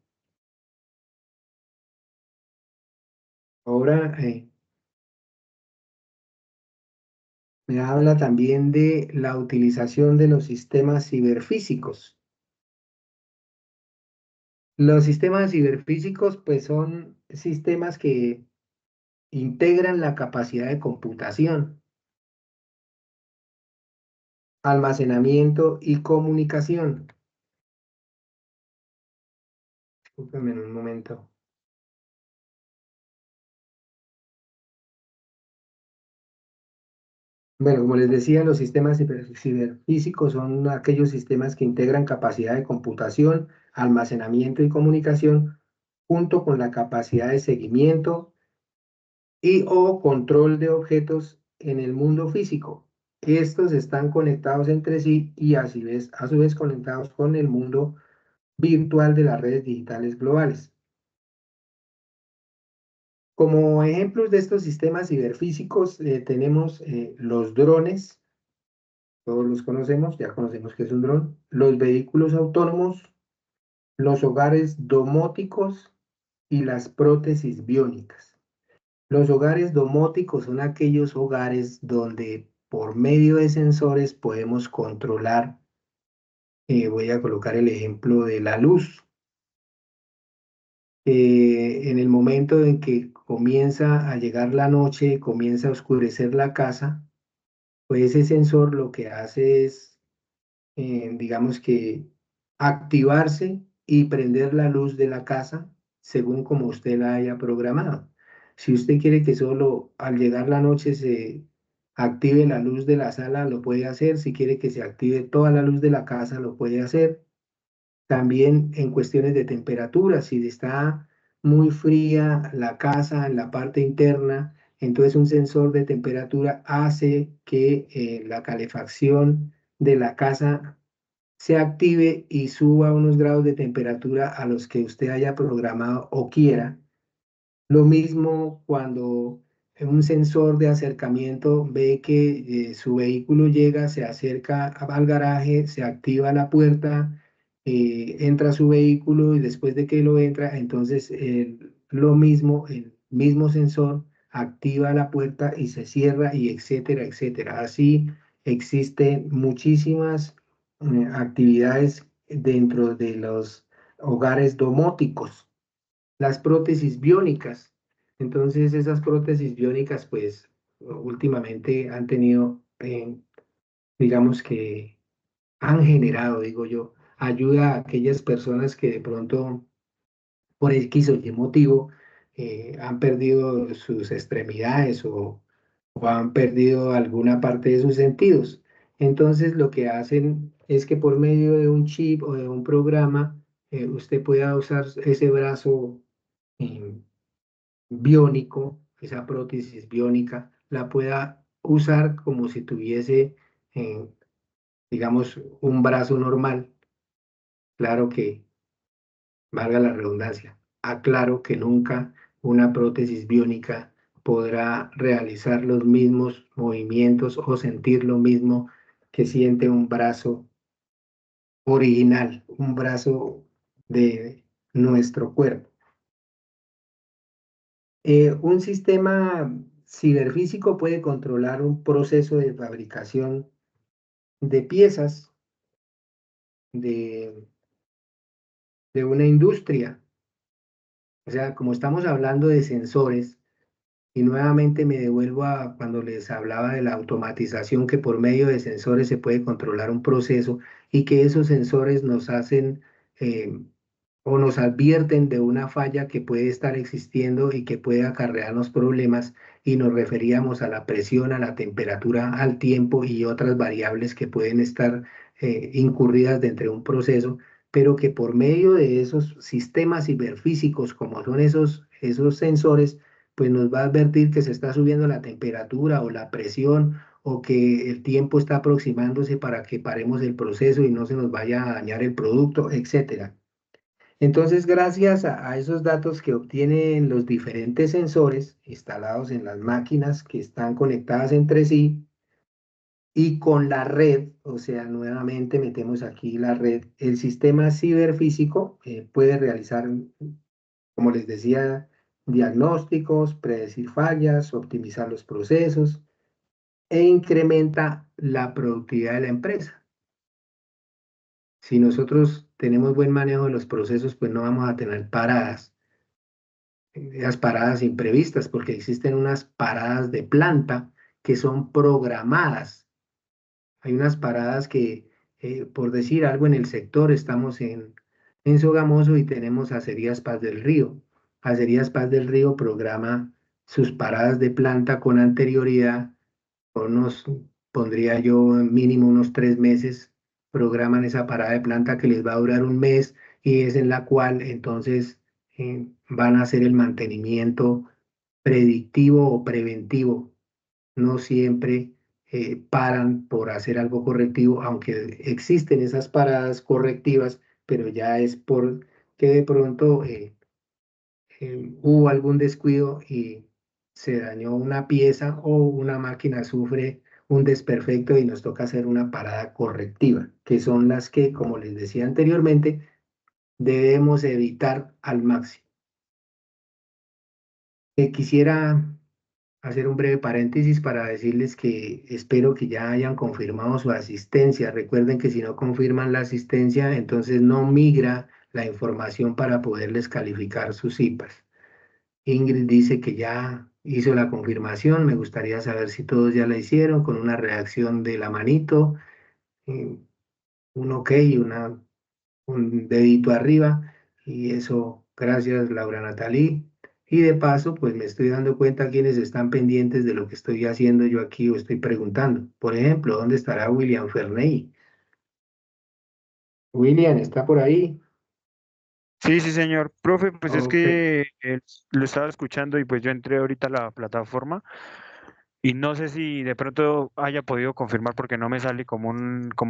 Ahora me habla también de la utilización de los sistemas ciberfísicos. Los sistemas ciberfísicos, pues son sistemas que integran la capacidad de computación, almacenamiento y comunicación. Discúlpenme un momento. Bueno, como les decía, los sistemas ciberfísicos son aquellos sistemas que integran capacidad de computación, almacenamiento y comunicación, junto con la capacidad de seguimiento y o control de objetos en el mundo físico. Estos están conectados entre sí y a su vez conectados con el mundo virtual de las redes digitales globales. Como ejemplos de estos sistemas ciberfísicos tenemos los drones, todos los conocemos, ya conocemos qué es un dron, los vehículos autónomos, los hogares domóticos y las prótesis biónicas. Los hogares domóticos son aquellos hogares donde por medio de sensores podemos controlar, voy a colocar el ejemplo de la luz. En el momento en que comienza a llegar la noche, comienza a oscurecer la casa, pues ese sensor lo que hace es, digamos que, activarse y prender la luz de la casa según como usted la haya programado. Si usted quiere que solo al llegar la noche se active la luz de la sala, lo puede hacer. Si quiere que se active toda la luz de la casa, lo puede hacer. También en cuestiones de temperatura, si está muy fría la casa en la parte interna, entonces un sensor de temperatura hace que la calefacción de la casa se active y suba unos grados de temperatura a los que usted haya programado o quiera. Lo mismo cuando un sensor de acercamiento ve que su vehículo llega, se acerca al garaje, se activa la puerta, entra su vehículo y después de que lo entra, entonces lo mismo, el mismo sensor activa la puerta y se cierra y etcétera, etcétera. Así existen muchísimas actividades dentro de los hogares domóticos. Las prótesis biónicas. Entonces esas prótesis biónicas pues últimamente han tenido, digamos que han generado, digo yo, ayuda a aquellas personas que de pronto por X o Y motivo han perdido sus extremidades o han perdido alguna parte de sus sentidos. Entonces lo que hacen es que por medio de un chip o de un programa, usted pueda usar ese brazo eh, biónico, esa prótesis biónica, la pueda usar como si tuviese, eh, digamos, un brazo normal. Claro que valga la redundancia, aclaro que nunca una prótesis biónica podrá realizar los mismos movimientos o sentir lo mismo que siente un brazo original, un brazo de nuestro cuerpo. Un sistema ciberfísico puede controlar un proceso de fabricación de piezas de, de una industria. O sea, como estamos hablando de sensores, y nuevamente me devuelvo a cuando les hablaba de la automatización, que por medio de sensores se puede controlar un proceso y que esos sensores nos hacen eh, o nos advierten de una falla que puede estar existiendo y que puede acarrearnos problemas, y nos referíamos a la presión, a la temperatura, al tiempo y otras variables que pueden estar incurridas dentro de un proceso, pero que por medio de esos sistemas ciberfísicos, como son esos sensores, pues nos va a advertir que se está subiendo la temperatura o la presión o que el tiempo está aproximándose para que paremos el proceso y no se nos vaya a dañar el producto, etcétera. Entonces, gracias a esos datos que obtienen los diferentes sensores instalados en las máquinas que están conectadas entre sí y con la red, o sea, nuevamente metemos aquí la red, el sistema ciberfísico puede realizar, como les decía, diagnósticos, predecir fallas, optimizar los procesos e incrementa la productividad de la empresa. Si nosotros tenemos buen manejo de los procesos, pues no vamos a tener paradas, esas paradas imprevistas, porque existen unas paradas de planta que son programadas. Hay unas paradas que, por decir algo en el sector, estamos en Sogamoso y tenemos Acerías Paz del Río. Acerías Paz del Río programa sus paradas de planta con anterioridad, por unos, pondría yo mínimo unos 3 meses, programan esa parada de planta que les va a durar un mes y es en la cual entonces van a hacer el mantenimiento predictivo o preventivo. No siempre paran por hacer algo correctivo, aunque existen esas paradas correctivas, pero ya es por que de pronto hubo algún descuido y se dañó una pieza o una máquina sufre un desperfecto y nos toca hacer una parada correctiva, que son las que, como les decía anteriormente, debemos evitar al máximo. Quisiera hacer un breve paréntesis para decirles que espero que ya hayan confirmado su asistencia. Recuerden que si no confirman la asistencia, entonces no migra la información para poderles calificar sus IPAs. Ingrid dice que ya hizo la confirmación. Me gustaría saber si todos ya la hicieron con una reacción de la manito, eh, un ok, un dedito arriba. Y eso, gracias Laura Natalí. Y de paso, pues me estoy dando cuenta quienes están pendientes de lo que estoy haciendo yo aquí o estoy preguntando. Por ejemplo, ¿dónde estará William Ferney? William, ¿está por ahí? Sí, sí, señor. Profe, pues es Ok. que lo estaba escuchando y pues yo entré ahorita a la plataforma y no sé si de pronto haya podido confirmar porque no me sale como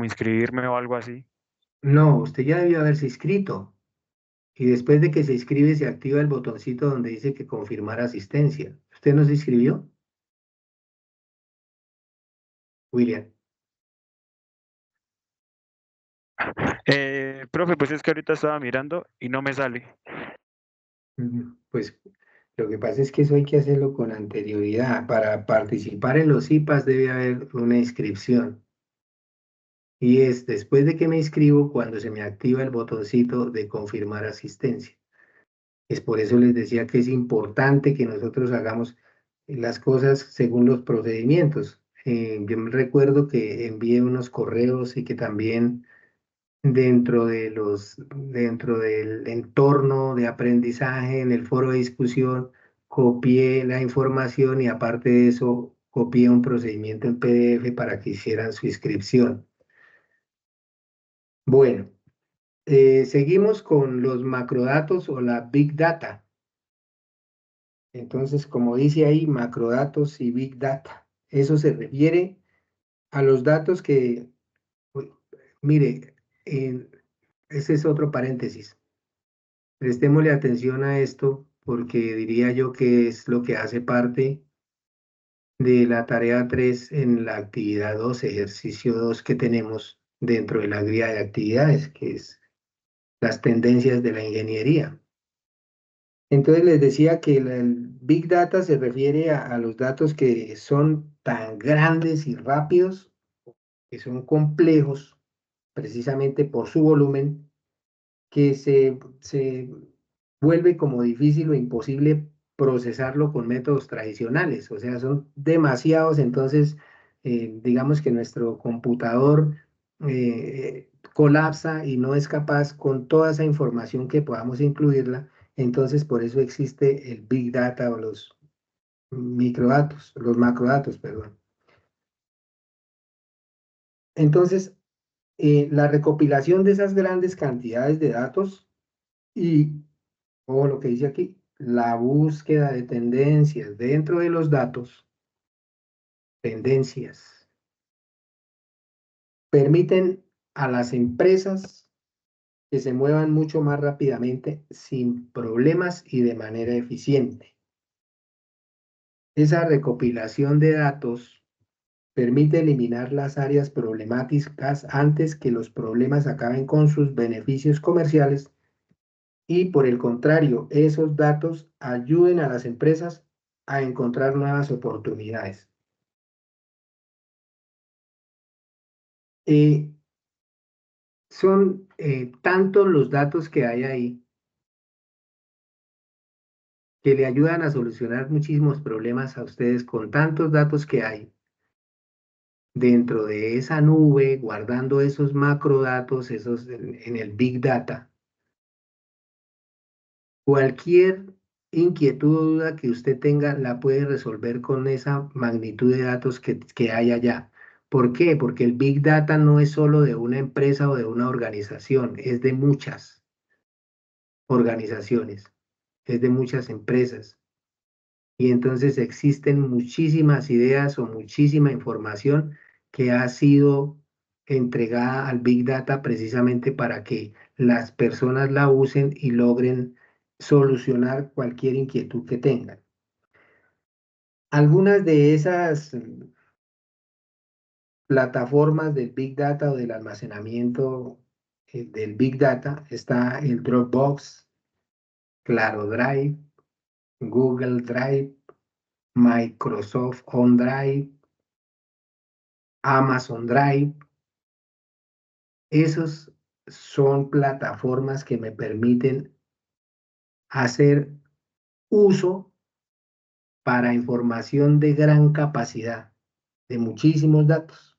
inscribirme o algo así. No, usted ya debió haberse inscrito. Y después de que se inscribe, se activa el botoncito donde dice que confirmar asistencia. ¿Usted no se inscribió, William? Profe, pues es que ahorita estaba mirando y no me sale. Pues Lo que pasa es que eso hay que hacerlo con anterioridad. Para participar en los IPAs debe haber una inscripción. Y es después de que me inscribo cuando se me activa el botoncito de confirmar asistencia. Es por eso les decía que es importante que nosotros hagamos las cosas según los procedimientos. Yo me recuerdo que envié unos correos y que también dentro del entorno de aprendizaje, en el foro de discusión, copié la información y aparte de eso, copié un procedimiento en PDF para que hicieran su inscripción. Bueno, seguimos con los macrodatos o la Big Data. Entonces, como dice ahí, macrodatos y Big Data. Eso se refiere a los datos que, uy, mire, ese es otro paréntesis. Prestémosle atención a esto porque diría yo que es lo que hace parte de la tarea 3 en la actividad 2, ejercicio 2 que tenemos dentro de la guía de actividades, que es las tendencias de la ingeniería. Entonces les decía que el Big Data se refiere a los datos que son tan grandes y rápidos, que son complejos precisamente por su volumen, que se vuelve como difícil o imposible procesarlo con métodos tradicionales. O sea, son demasiados, entonces digamos que nuestro computador colapsa y no es capaz con toda esa información que podamos incluirla. Entonces, por eso existe el Big Data o los microdatos, los macrodatos, perdón. Entonces, la recopilación de esas grandes cantidades de datos y, o lo que dice aquí, la búsqueda de tendencias dentro de los datos, tendencias, permiten a las empresas que se muevan mucho más rápidamente, sin problemas y de manera eficiente. Esa recopilación de datos permite eliminar las áreas problemáticas antes que los problemas acaben con sus beneficios comerciales y, por el contrario, esos datos ayuden a las empresas a encontrar nuevas oportunidades. Son tantos los datos que hay ahí que le ayudan a solucionar muchísimos problemas a ustedes con tantos datos que hay dentro de esa nube, guardando esos macrodatos, esos en el Big Data. Cualquier inquietud o duda que usted tenga la puede resolver con esa magnitud de datos que hay allá. ¿Por qué? Porque el Big Data no es solo de una empresa o de una organización, es de muchas organizaciones, es de muchas empresas. Y entonces existen muchísimas ideas o muchísima información que ha sido entregada al Big Data precisamente para que las personas la usen y logren solucionar cualquier inquietud que tengan. Algunas de esas plataformas del Big Data o del almacenamiento del Big Data está el Dropbox, Claro Drive, Google Drive, Microsoft OneDrive, Amazon Drive. Esos son plataformas que me permiten hacer uso para información de gran capacidad, de muchísimos datos.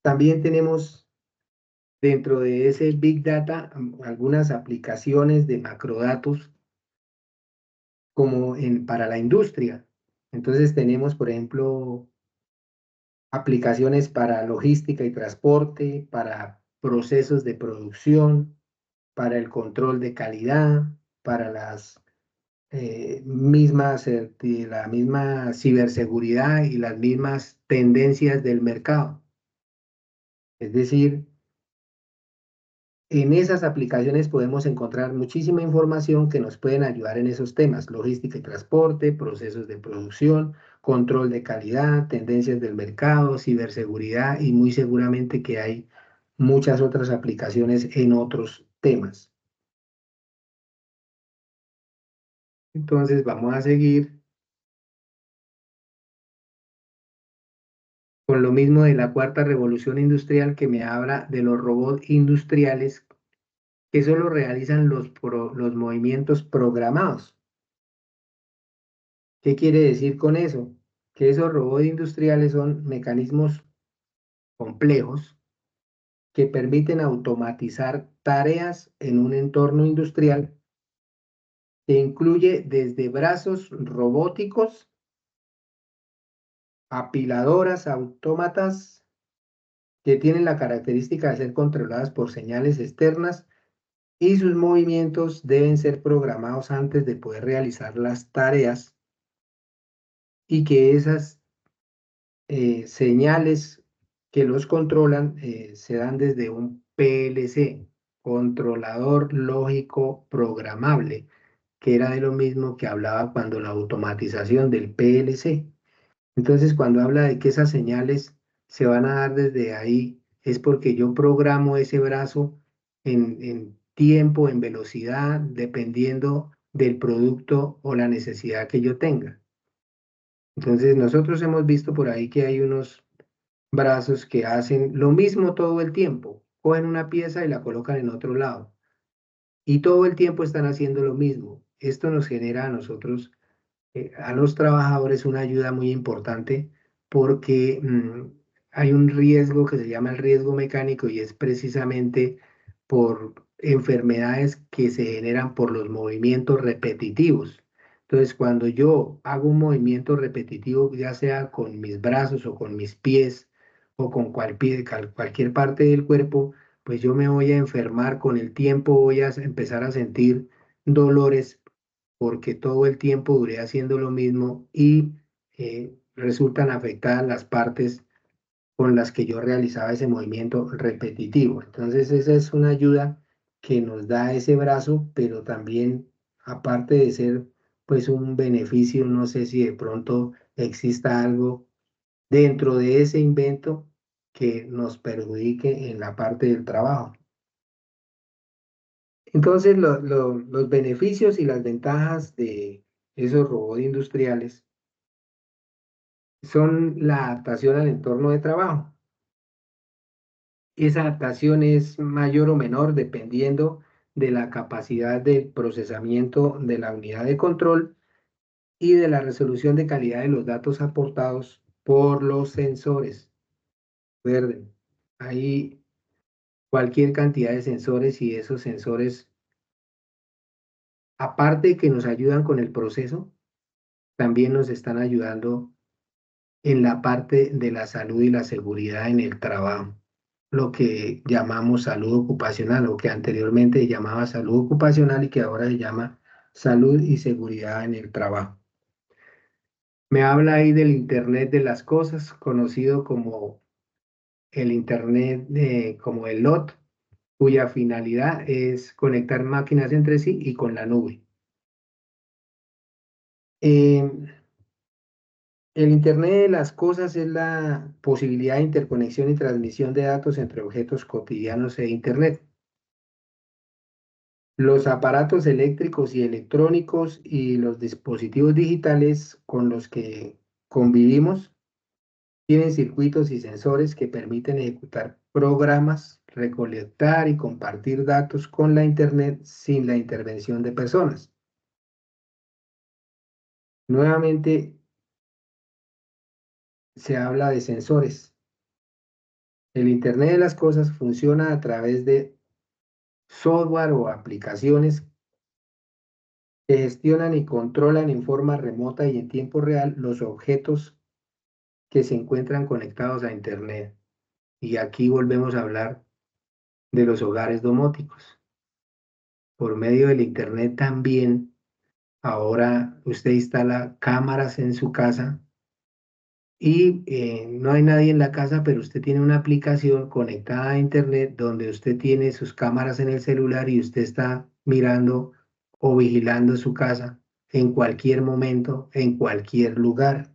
También tenemos dentro de ese Big Data algunas aplicaciones de macrodatos como para la industria. Entonces tenemos, por ejemplo, aplicaciones para logística y transporte, para procesos de producción, para el control de calidad, para las la misma ciberseguridad y las mismas tendencias del mercado. Es decir, en esas aplicaciones podemos encontrar muchísima información que nos pueden ayudar en esos temas: logística y transporte, procesos de producción, control de calidad, tendencias del mercado, ciberseguridad y muy seguramente que hay muchas otras aplicaciones en otros temas. Entonces vamos a seguir con lo mismo de la cuarta revolución industrial, que me habla de los robots industriales que solo realizan los movimientos programados. ¿Qué quiere decir con eso? Que esos robots industriales son mecanismos complejos que permiten automatizar tareas en un entorno industrial que incluye desde brazos robóticos, apiladoras autómatas que tienen la característica de ser controladas por señales externas, y sus movimientos deben ser programados antes de poder realizar las tareas, y que esas señales que los controlan se dan desde un PLC, controlador lógico programable, que era de lo mismo que hablaba cuando la automatización del PLC. Entonces, cuando habla de que esas señales se van a dar desde ahí, es porque yo programo ese brazo en tiempo, en velocidad, dependiendo del producto o la necesidad que yo tenga. Entonces, nosotros hemos visto por ahí que hay unos brazos que hacen lo mismo todo el tiempo. Cogen una pieza y la colocan en otro lado. Y todo el tiempo están haciendo lo mismo. Esto nos genera a nosotros, a los trabajadores, una ayuda muy importante, porque hay un riesgo que se llama el riesgo mecánico, y es precisamente por enfermedades que se generan por los movimientos repetitivos. Entonces, cuando yo hago un movimiento repetitivo, ya sea con mis brazos o con mis pies o con cualquier parte del cuerpo, pues yo me voy a enfermar con el tiempo, voy a empezar a sentir dolores porque todo el tiempo duré haciendo lo mismo, y resultan afectadas las partes con las que yo realizaba ese movimiento repetitivo. Entonces esa es una ayuda que nos da ese brazo, pero también, aparte de ser pues un beneficio, no sé si de pronto exista algo dentro de ese invento que nos perjudique en la parte del trabajo. Entonces, los beneficios y las ventajas de esos robots industriales son la adaptación al entorno de trabajo. Esa adaptación es mayor o menor dependiendo de la capacidad del procesamiento de la unidad de control y de la resolución de calidad de los datos aportados por los sensores. Recuerden, hay cualquier cantidad de sensores, y esos sensores, aparte de que nos ayudan con el proceso, también nos están ayudando en la parte de la salud y la seguridad en el trabajo, lo que llamamos salud ocupacional, o que anteriormente se llamaba salud ocupacional y que ahora se llama salud y seguridad en el trabajo. Me habla ahí del Internet de las cosas, conocido como el Internet, como el LOT, cuya finalidad es conectar máquinas entre sí y con la nube. El Internet de las cosas es la posibilidad de interconexión y transmisión de datos entre objetos cotidianos e Internet. Los aparatos eléctricos y electrónicos y los dispositivos digitales con los que convivimos tienen circuitos y sensores que permiten ejecutar programas, recolectar y compartir datos con la Internet sin la intervención de personas. Nuevamente se habla de sensores. El Internet de las cosas funciona a través de software o aplicaciones que gestionan y controlan en forma remota y en tiempo real los objetos que se encuentran conectados a Internet. Y aquí volvemos a hablar de los hogares domóticos. Por medio del Internet también, ahora usted instala cámaras en su casa, y no hay nadie en la casa, pero usted tiene una aplicación conectada a Internet donde usted tiene sus cámaras en el celular y usted está mirando o vigilando su casa en cualquier momento, en cualquier lugar.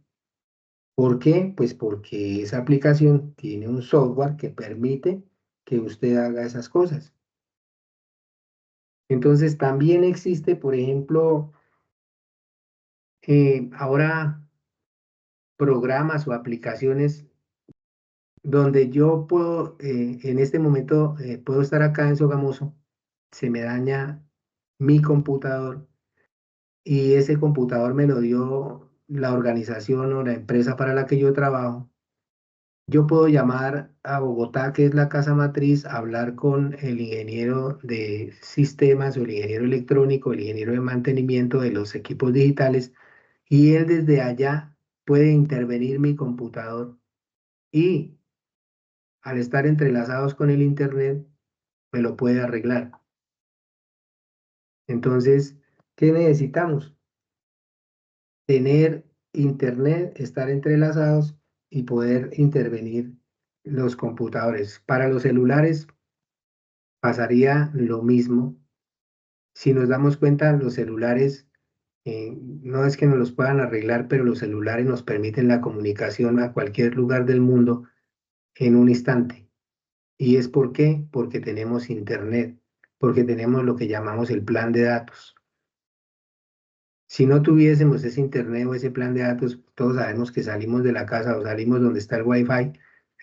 ¿Por qué? Pues porque esa aplicación tiene un software que permite que usted haga esas cosas. Entonces también existe, por ejemplo, ahora programas o aplicaciones donde yo puedo, en este momento, puedo estar acá en Sogamoso, se me daña mi computador y ese computador me lo dio la organización o la empresa para la que yo trabajo. Yo puedo llamar a Bogotá, que es la casa matriz, hablar con el ingeniero de sistemas o el ingeniero electrónico, el ingeniero de mantenimiento de los equipos digitales, y él desde allá puede intervenir mi computador y al estar entrelazados con el Internet, me lo puede arreglar. Entonces, ¿qué necesitamos? Tener Internet, estar entrelazados y poder intervenir los computadores. Para los celulares pasaría lo mismo. Si nos damos cuenta, los celulares, no es que nos los puedan arreglar, pero los celulares nos permiten la comunicación a cualquier lugar del mundo en un instante. ¿Y es por qué? Porque tenemos Internet, porque tenemos lo que llamamos el plan de datos. Si no tuviésemos ese Internet o ese plan de datos, todos sabemos que salimos de la casa o salimos donde está el Wi-Fi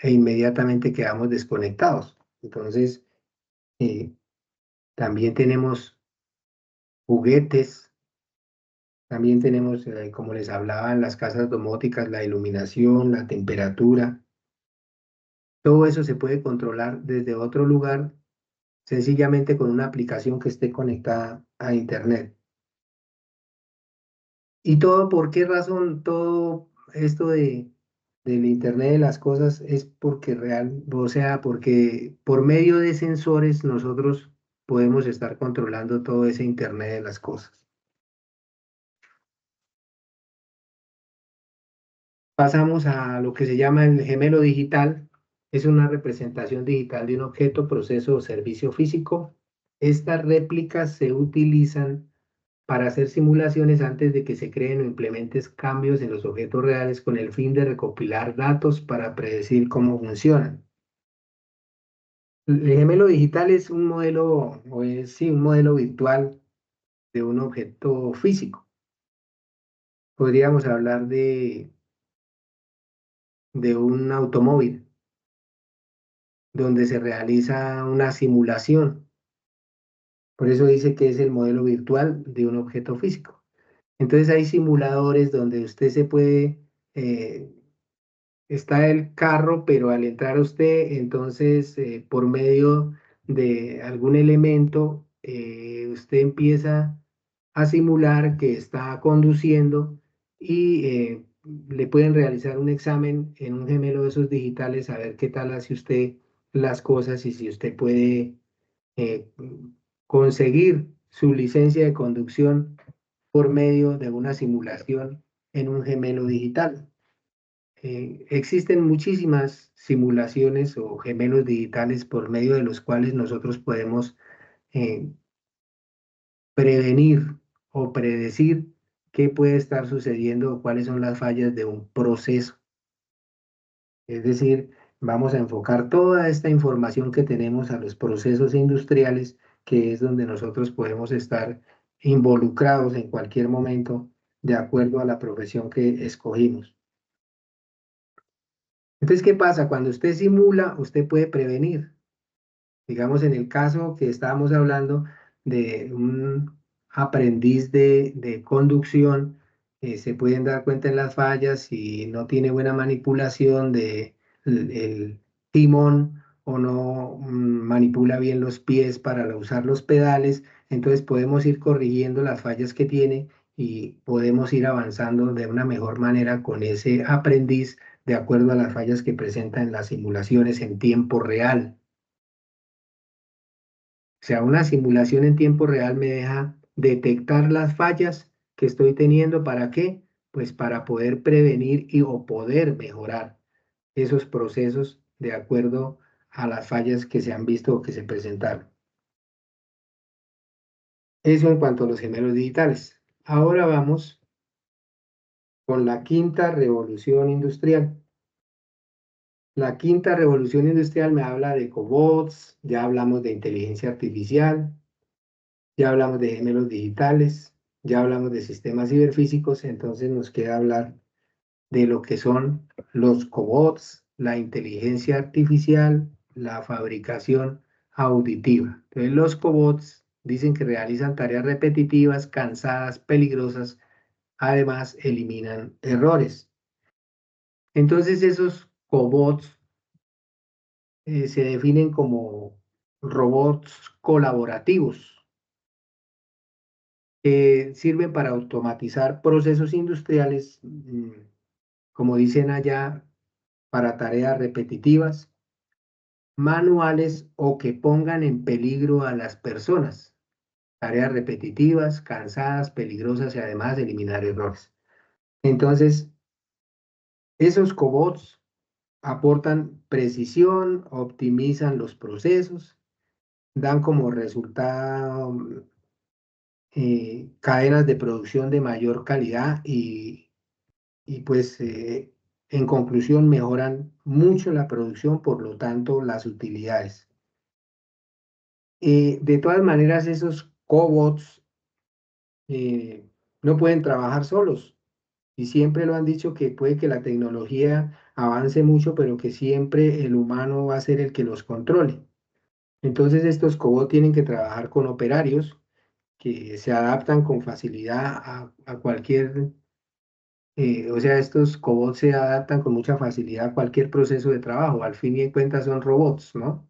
e inmediatamente quedamos desconectados. Entonces, también tenemos juguetes, también tenemos, como les hablaba, en las casas domóticas, la iluminación, la temperatura. Todo eso se puede controlar desde otro lugar, sencillamente con una aplicación que esté conectada a Internet. ¿Y todo por qué razón? Todo esto del Internet de las cosas es porque o sea, porque por medio de sensores nosotros podemos estar controlando todo ese Internet de las cosas. Pasamos a lo que se llama el gemelo digital. Es una representación digital de un objeto, proceso o servicio físico. Estas réplicas se utilizan para hacer simulaciones antes de que se creen o implementes cambios en los objetos reales con el fin de recopilar datos para predecir cómo funcionan. El gemelo digital es un modelo, sí, un modelo virtual de un objeto físico. Podríamos hablar de un automóvil donde se realiza una simulación. Por eso dice que es el modelo virtual de un objeto físico. Entonces hay simuladores donde usted se puede, está el carro, pero al entrar usted, entonces por medio de algún elemento, usted empieza a simular que está conduciendo y le pueden realizar un examen en un gemelo de esos digitales a ver qué tal hace usted las cosas y si usted puede eh, conseguir su licencia de conducción por medio de una simulación en un gemelo digital. Existen muchísimas simulaciones o gemelos digitales por medio de los cuales nosotros podemos prevenir o predecir qué puede estar sucediendo o cuáles son las fallas de un proceso. Es decir, vamos a enfocar toda esta información que tenemos a los procesos industriales, que es donde nosotros podemos estar involucrados en cualquier momento de acuerdo a la profesión que escogimos. Entonces, ¿qué pasa? Cuando usted simula, usted puede prevenir. Digamos, en el caso que estábamos hablando de un aprendiz de conducción, se pueden dar cuenta en las fallas si no tiene buena manipulación de el timón o no manipula bien los pies para usar los pedales. Entonces podemos ir corrigiendo las fallas que tiene y podemos ir avanzando de una mejor manera con ese aprendiz de acuerdo a las fallas que presenta en las simulaciones en tiempo real. O sea, una simulación en tiempo real me deja detectar las fallas que estoy teniendo. ¿Para qué? Pues para poder prevenir o poder mejorar esos procesos de acuerdo a las fallas que se han visto o que se presentaron. Eso en cuanto a los gemelos digitales. Ahora vamos con la quinta revolución industrial. La quinta revolución industrial me habla de cobots, ya hablamos de inteligencia artificial, ya hablamos de gemelos digitales, Ya hablamos de sistemas ciberfísicos, entonces nos queda hablar de lo que son los cobots, la inteligencia artificial, la fabricación auditiva. Entonces, los cobots dicen que realizan tareas repetitivas, cansadas, peligrosas, además eliminan errores. Entonces, esos cobots se definen como robots colaborativos que sirven para automatizar procesos industriales, como dicen allá, para tareas repetitivas, manuales o que pongan en peligro a las personas. Tareas repetitivas, cansadas, peligrosas y además eliminar errores. Entonces, esos cobots aportan precisión, optimizan los procesos, dan como resultado cadenas de producción de mayor calidad y pues en conclusión mejoran mucho la producción, por lo tanto las utilidades. De todas maneras, esos cobots no pueden trabajar solos y siempre lo han dicho que puede que la tecnología avance mucho, pero que siempre el humano va a ser el que los controle. Entonces estos cobots tienen que trabajar con operarios que se adaptan con facilidad a cualquier, o sea, estos cobots se adaptan con mucha facilidad a cualquier proceso de trabajo. Al fin y de cuentas son robots, ¿no?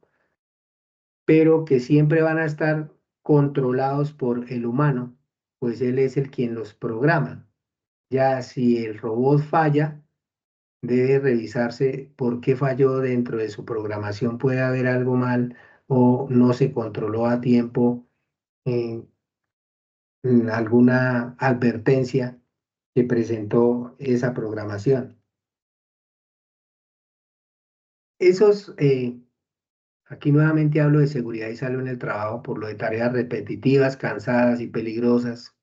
Pero que siempre van a estar controlados por el humano, pues él es el quien los programa. Ya si el robot falla, debe revisarse por qué falló dentro de su programación. Puede haber algo mal o no se controló a tiempo alguna advertencia que presentó esa programación. Esos, aquí nuevamente hablo de seguridad y salud en el trabajo por lo de tareas repetitivas, cansadas y peligrosas.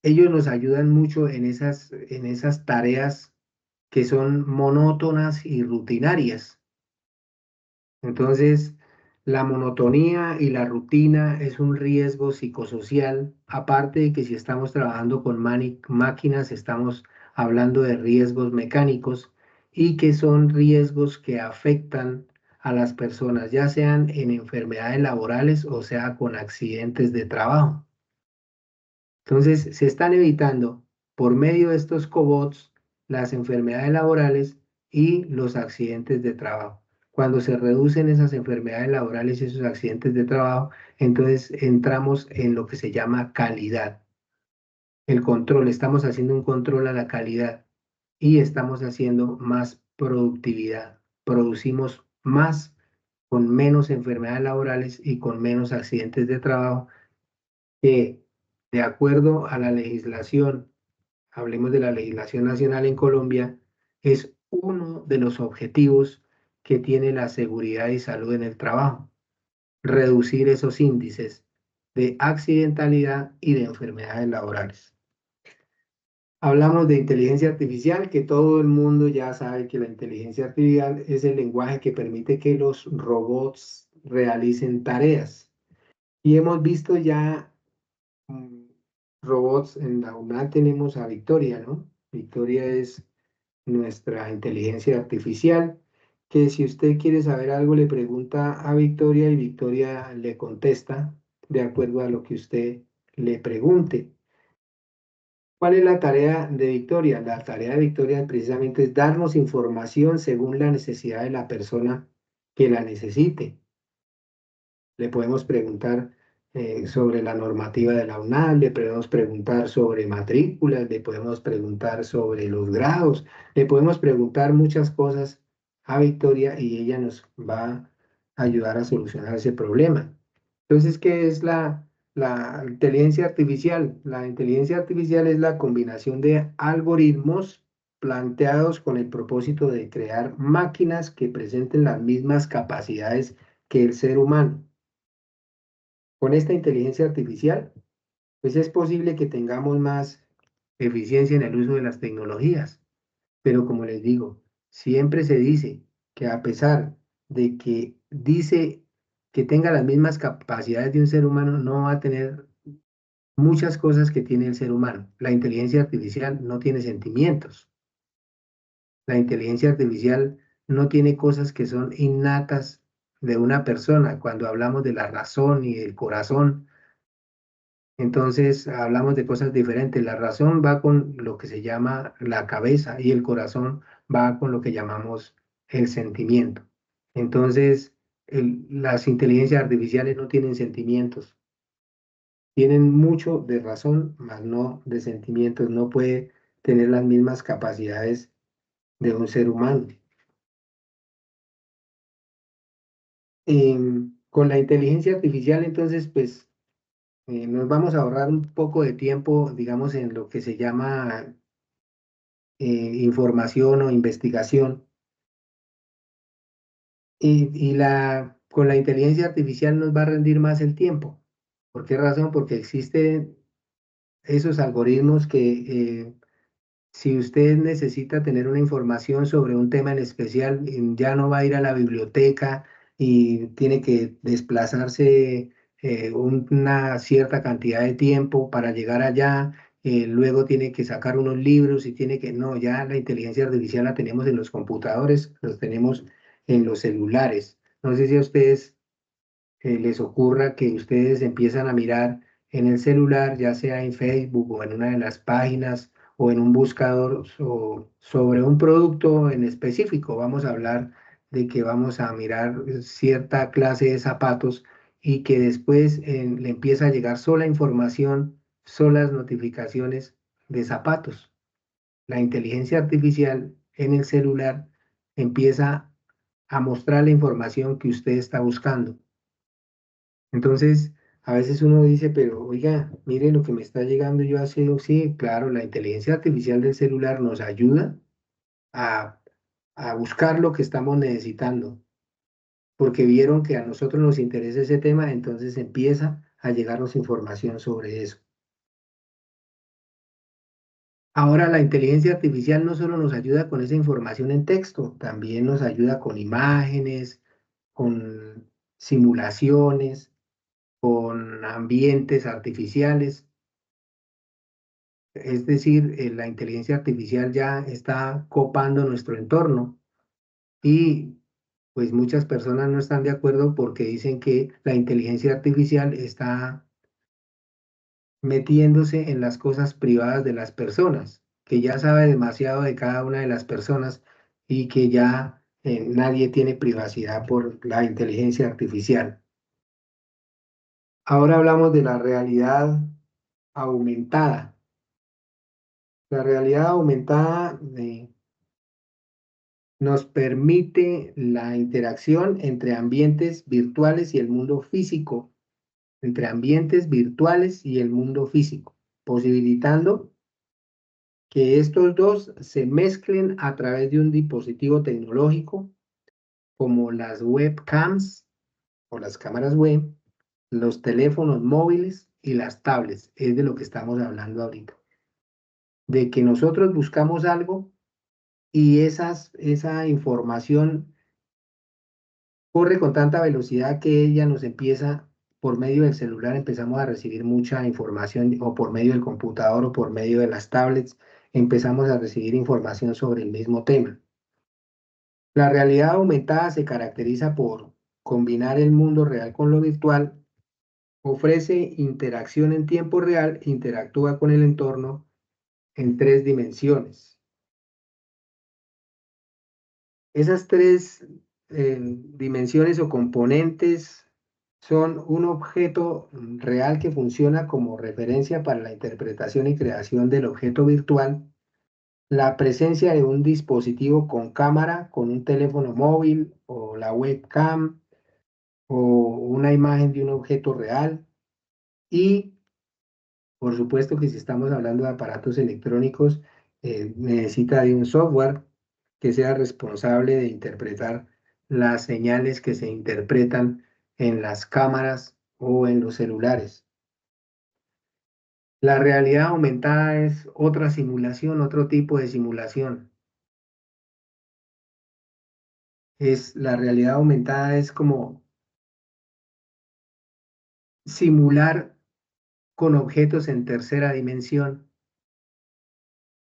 Ellos nos ayudan mucho en esas tareas que son monótonas y rutinarias. Entonces, la monotonía y la rutina es un riesgo psicosocial, aparte de que si estamos trabajando con máquinas, estamos hablando de riesgos mecánicos y que son riesgos que afectan a las personas, ya sean en enfermedades laborales o sea con accidentes de trabajo. Entonces, se están evitando por medio de estos cobots las enfermedades laborales y los accidentes de trabajo. Cuando se reducen esas enfermedades laborales y esos accidentes de trabajo, entonces entramos en lo que se llama calidad. El control, estamos haciendo un control a la calidad y estamos haciendo más productividad. Producimos más con menos enfermedades laborales y con menos accidentes de trabajo que, de acuerdo a la legislación, hablemos de la legislación nacional en Colombia, es uno de los objetivos que tiene la seguridad y salud en el trabajo, reducir esos índices de accidentalidad y de enfermedades laborales. Hablamos de inteligencia artificial, que todo el mundo ya sabe que la inteligencia artificial es el lenguaje que permite que los robots realicen tareas. Y hemos visto ya robots. En la UNAM tenemos a Victoria, ¿no? Victoria es nuestra inteligencia artificial, que si usted quiere saber algo le pregunta a Victoria y Victoria le contesta de acuerdo a lo que usted le pregunte. ¿Cuál es la tarea de Victoria? La tarea de Victoria precisamente es darnos información según la necesidad de la persona que la necesite. Le podemos preguntar sobre la normativa de la UNAM, le podemos preguntar sobre matrículas, le podemos preguntar sobre los grados, le podemos preguntar muchas cosas a Victoria y ella nos va a ayudar a solucionar ese problema. Entonces, ¿qué es la inteligencia artificial? La inteligencia artificial es la combinación de algoritmos planteados con el propósito de crear máquinas que presenten las mismas capacidades que el ser humano. Con esta inteligencia artificial, pues es posible que tengamos más eficiencia en el uso de las tecnologías. Pero como les digo, siempre se dice que a pesar de que dice que tenga las mismas capacidades de un ser humano, no va a tener muchas cosas que tiene el ser humano. La inteligencia artificial no tiene sentimientos. La inteligencia artificial no tiene cosas que son innatas de una persona. Cuando hablamos de la razón y del corazón, entonces hablamos de cosas diferentes. La razón va con lo que se llama la cabeza y el corazón va con lo que llamamos el sentimiento. Entonces, las inteligencias artificiales no tienen sentimientos. Tienen mucho de razón, mas no de sentimientos. No puede tener las mismas capacidades de un ser humano. Con la inteligencia artificial, entonces, pues nos vamos a ahorrar un poco de tiempo, digamos, en lo que se llama información o investigación. Con la inteligencia artificial nos va a rendir más el tiempo. ¿Por qué razón? Porque existen esos algoritmos que si usted necesita tener una información sobre un tema en especial, ya no va a ir a la biblioteca y tiene que desplazarse una cierta cantidad de tiempo para llegar allá. Luego tiene que sacar unos libros y tiene que, no, ya la inteligencia artificial la tenemos en los computadores, los tenemos en los celulares. No sé si a ustedes les ocurra que ustedes empiezan a mirar en el celular, ya sea en Facebook o en una de las páginas o en un buscador sobre un producto en específico. Vamos a hablar de que vamos a mirar cierta clase de zapatos y que después le empieza a llegar sola información, solas notificaciones de zapatos. La inteligencia artificial en el celular empieza a mostrar la información que usted está buscando. Entonces, a veces uno dice, pero oiga, mire lo que me está llegando yo hace, sí, claro, la inteligencia artificial del celular nos ayuda a, a buscar lo que estamos necesitando, porque vieron que a nosotros nos interesa ese tema, entonces empieza a llegarnos información sobre eso. Ahora, la inteligencia artificial no solo nos ayuda con esa información en texto, también nos ayuda con imágenes, con simulaciones, con ambientes artificiales. Es decir, la inteligencia artificial ya está copando nuestro entorno y pues muchas personas no están de acuerdo porque dicen que la inteligencia artificial está metiéndose en las cosas privadas de las personas, que ya sabe demasiado de cada una de las personas y que ya nadie tiene privacidad por la inteligencia artificial. Ahora hablamos de la realidad aumentada. La realidad aumentada nos permite la interacción entre ambientes virtuales y el mundo físico, entre ambientes virtuales y el mundo físico, posibilitando que estos dos se mezclen a través de un dispositivo tecnológico como las webcams o las cámaras web, los teléfonos móviles y las tablets. Es de lo que estamos hablando ahorita. De que nosotros buscamos algo y esa información corre con tanta velocidad que ella nos empieza, por medio del celular, empezamos a recibir mucha información, o por medio del computador o por medio de las tablets, empezamos a recibir información sobre el mismo tema. La realidad aumentada se caracteriza por combinar el mundo real con lo virtual, ofrece interacción en tiempo real, interactúa con el entorno en 3 dimensiones. Esas 3 dimensiones o componentes son un objeto real que funciona como referencia para la interpretación y creación del objeto virtual, la presencia de un dispositivo con cámara, con un teléfono móvil o la webcam o una imagen de un objeto real y, por supuesto, que si estamos hablando de aparatos electrónicos, necesita de un software que sea responsable de interpretar las señales que se interpretan en las cámaras o en los celulares. La realidad aumentada es otra simulación, otro tipo de simulación. La realidad aumentada es como simular con objetos en tercera dimensión.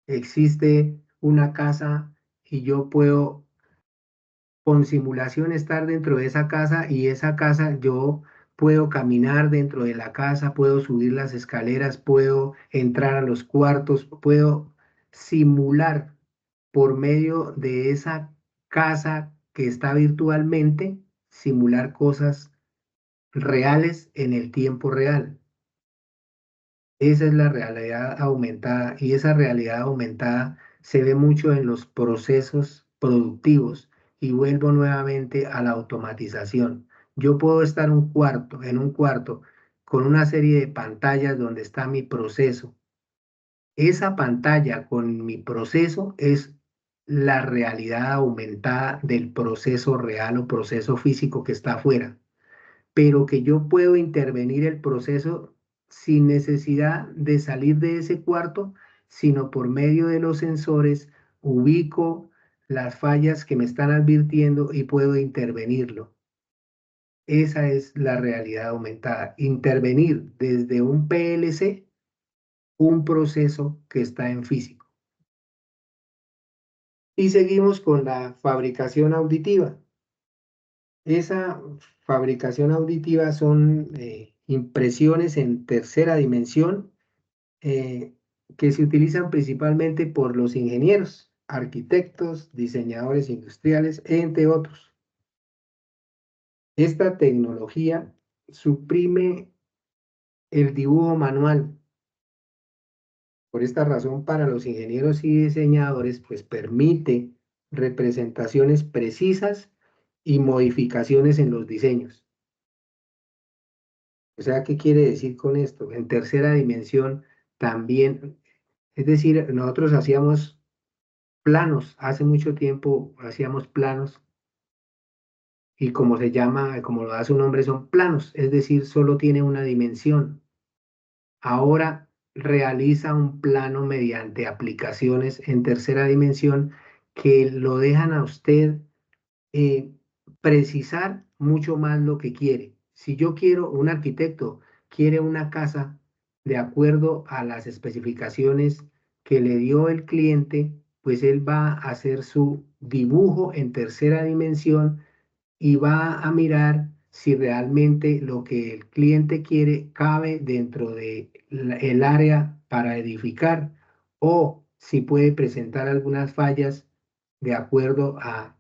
Existe una casa y yo puedo con simulación estar dentro de esa casa, y esa casa yo puedo caminar dentro de la casa, puedo subir las escaleras, puedo entrar a los cuartos, puedo simular por medio de esa casa que está virtualmente, simular cosas reales en el tiempo real. Esa es la realidad aumentada, y esa realidad aumentada se ve mucho en los procesos productivos. Y vuelvo nuevamente a la automatización. Yo puedo estar en un cuarto con una serie de pantallas donde está mi proceso. Esa pantalla con mi proceso es la realidad aumentada del proceso real o proceso físico que está afuera, pero que yo puedo intervenir el proceso sin necesidad de salir de ese cuarto, sino por medio de los sensores ubico las fallas que me están advirtiendo y puedo intervenirlo. Esa es la realidad aumentada, intervenir desde un PLC un proceso que está en físico. Y seguimos con la fabricación auditiva. Esa fabricación auditiva son impresiones en tercera dimensión que se utilizan principalmente por los ingenieros, arquitectos, diseñadores industriales, entre otros. Esta tecnología suprime el dibujo manual. Por esta razón, para los ingenieros y diseñadores, pues permite representaciones precisas y modificaciones en los diseños. O sea, ¿qué quiere decir con esto? En tercera dimensión también, es decir, nosotros hacíamos planos, hace mucho tiempo hacíamos planos, y como se llama, como lo da su nombre, son planos, es decir, solo tiene una dimensión. Ahora realiza un plano mediante aplicaciones en tercera dimensión que lo dejan a usted eh, precisar mucho más lo que quiere. Si yo quiero, un arquitecto quiere una casa de acuerdo a las especificaciones que le dio el cliente, pues él va a hacer su dibujo en tercera dimensión y va a mirar si realmente lo que el cliente quiere cabe dentro de el área para edificar, o si puede presentar algunas fallas de acuerdo a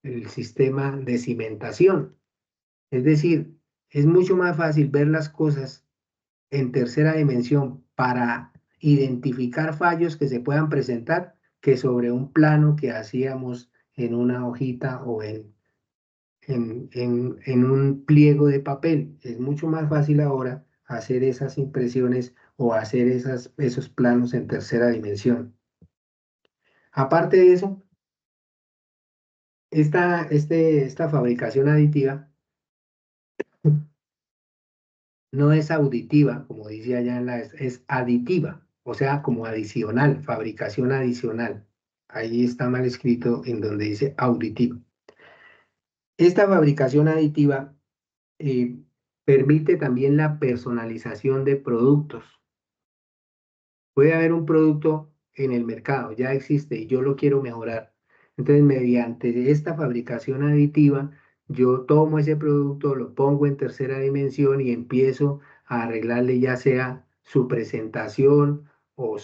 el sistema de cimentación. Es decir, es mucho más fácil ver las cosas en tercera dimensión para identificar fallos que se puedan presentar que sobre un plano que hacíamos en una hojita o en un pliego de papel. Es mucho más fácil ahora hacer esas impresiones o hacer esos planos en tercera dimensión. Aparte de eso, esta fabricación aditiva no es auditiva, como dice allá es aditiva, o sea, como adicional, fabricación adicional. Ahí está mal escrito en donde dice auditiva. Esta fabricación aditiva eh, permite también la personalización de productos. Puede haber un producto en el mercado, ya existe y yo lo quiero mejorar. Entonces, mediante esta fabricación aditiva, yo tomo ese producto, lo pongo en tercera dimensión y empiezo a arreglarle ya sea su presentación o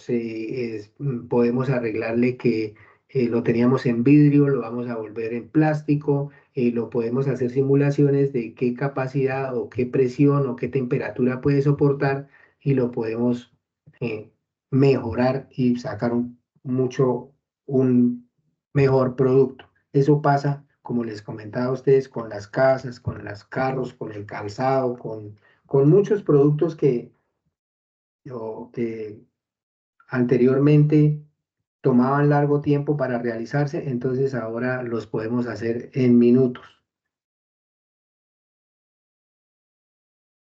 podemos arreglarle que lo teníamos en vidrio, lo vamos a volver en plástico, lo podemos hacer simulaciones de qué capacidad o qué presión o qué temperatura puede soportar, y lo podemos mejorar y sacar un mejor producto. Eso pasa, como les comentaba a ustedes, con las casas, con los carros, con el calzado, con muchos productos que anteriormente tomaban largo tiempo para realizarse, entonces ahora los podemos hacer en minutos.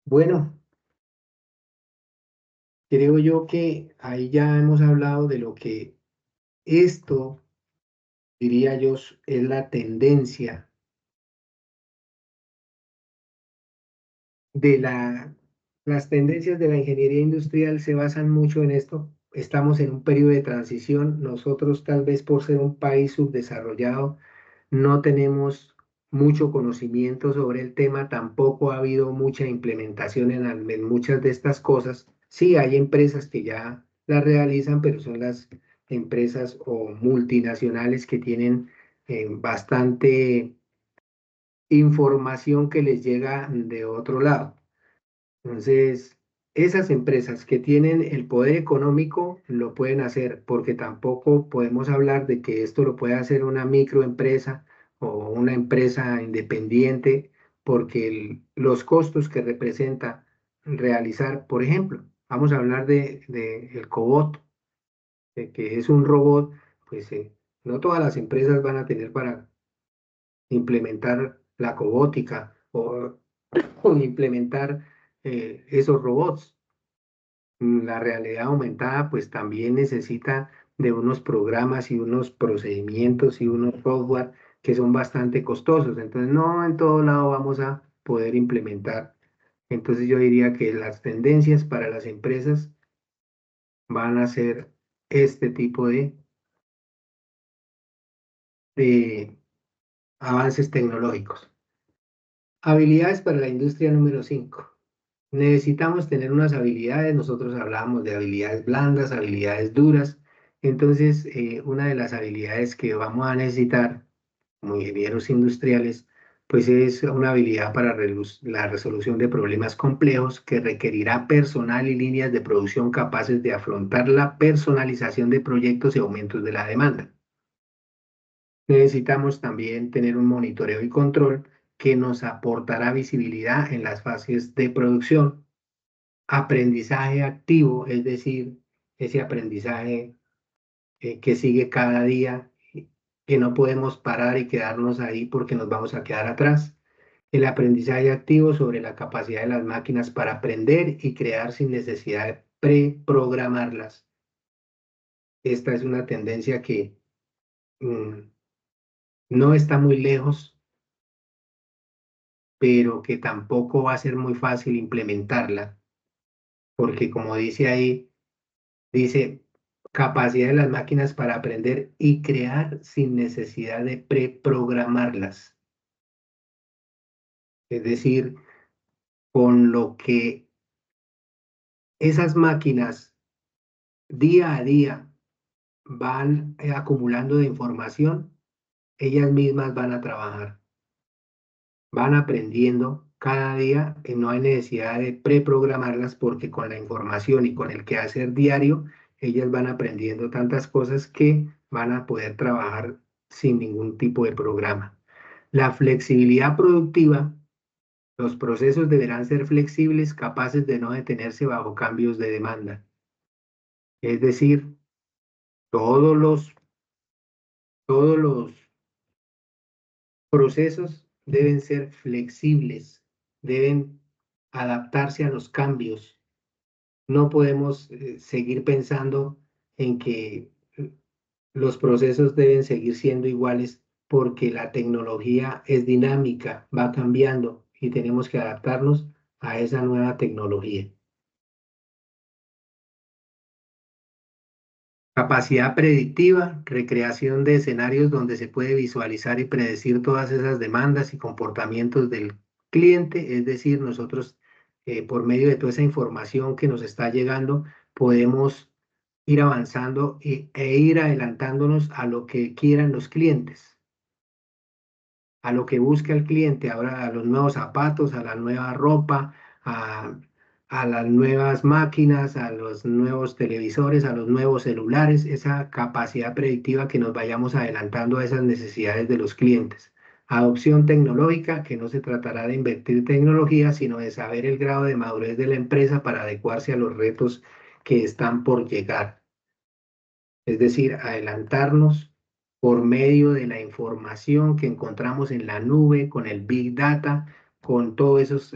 Bueno, creo yo que ahí ya hemos hablado de lo que esto, diría yo, es la tendencia de Las tendencias de la ingeniería industrial se basan mucho en esto. Estamos en un periodo de transición. Nosotros, tal vez por ser un país subdesarrollado, no tenemos mucho conocimiento sobre el tema. Tampoco ha habido mucha implementación en muchas de estas cosas. Sí, hay empresas que ya las realizan, pero son las empresas o multinacionales que tienen bastante información que les llega de otro lado. Entonces, esas empresas que tienen el poder económico lo pueden hacer, porque tampoco podemos hablar de que esto lo puede hacer una microempresa o una empresa independiente, porque los costos que representa realizar, por ejemplo, vamos a hablar de el cobot, de que es un robot, pues no todas las empresas van a tener para implementar la cobótica o implementar esos robots. La realidad aumentada pues también necesita de unos programas y unos procedimientos y unos software que son bastante costosos. Entonces no en todo lado vamos a poder implementar. Entonces yo diría que las tendencias para las empresas van a ser este tipo de avances tecnológicos. Habilidades para la industria número 5. Necesitamos tener unas habilidades, nosotros hablábamos de habilidades blandas, habilidades duras. Entonces, una de las habilidades que vamos a necesitar como ingenieros industriales, pues es una habilidad para la resolución de problemas complejos que requerirá personal y líneas de producción capaces de afrontar la personalización de proyectos y aumentos de la demanda. Necesitamos también tener un monitoreo y control que nos aportará visibilidad en las fases de producción. Aprendizaje activo, es decir, ese aprendizaje que sigue cada día, que no podemos parar y quedarnos ahí porque nos vamos a quedar atrás. El aprendizaje activo sobre la capacidad de las máquinas para aprender y crear sin necesidad de preprogramarlas. Esta es una tendencia que no está muy lejos, pero que tampoco va a ser muy fácil implementarla, porque como dice ahí, dice capacidad de las máquinas para aprender y crear sin necesidad de preprogramarlas. Es decir, con lo que esas máquinas día a día van acumulando de información, ellas mismas van a trabajar, van aprendiendo cada día y no hay necesidad de preprogramarlas porque con la información y con el quehacer diario, ellas van aprendiendo tantas cosas que van a poder trabajar sin ningún tipo de programa. La flexibilidad productiva, los procesos deberán ser flexibles, capaces de no detenerse bajo cambios de demanda. Es decir, todos los procesos deben ser flexibles, deben adaptarse a los cambios. No podemos seguir pensando en que los procesos deben seguir siendo iguales porque la tecnología es dinámica, va cambiando y tenemos que adaptarnos a esa nueva tecnología. Capacidad predictiva, recreación de escenarios donde se puede visualizar y predecir todas esas demandas y comportamientos del cliente, es decir, nosotros por medio de toda esa información que nos está llegando, podemos ir avanzando e ir adelantándonos a lo que quieran los clientes, a lo que busca el cliente, ahora a los nuevos zapatos, a la nueva ropa, a las nuevas máquinas, a los nuevos televisores, a los nuevos celulares, esa capacidad predictiva que nos vayamos adelantando a esas necesidades de los clientes. Adopción tecnológica, que no se tratará de invertir tecnología, sino de saber el grado de madurez de la empresa para adecuarse a los retos que están por llegar. Es decir, adelantarnos por medio de la información que encontramos en la nube, con el Big Data, con todos esos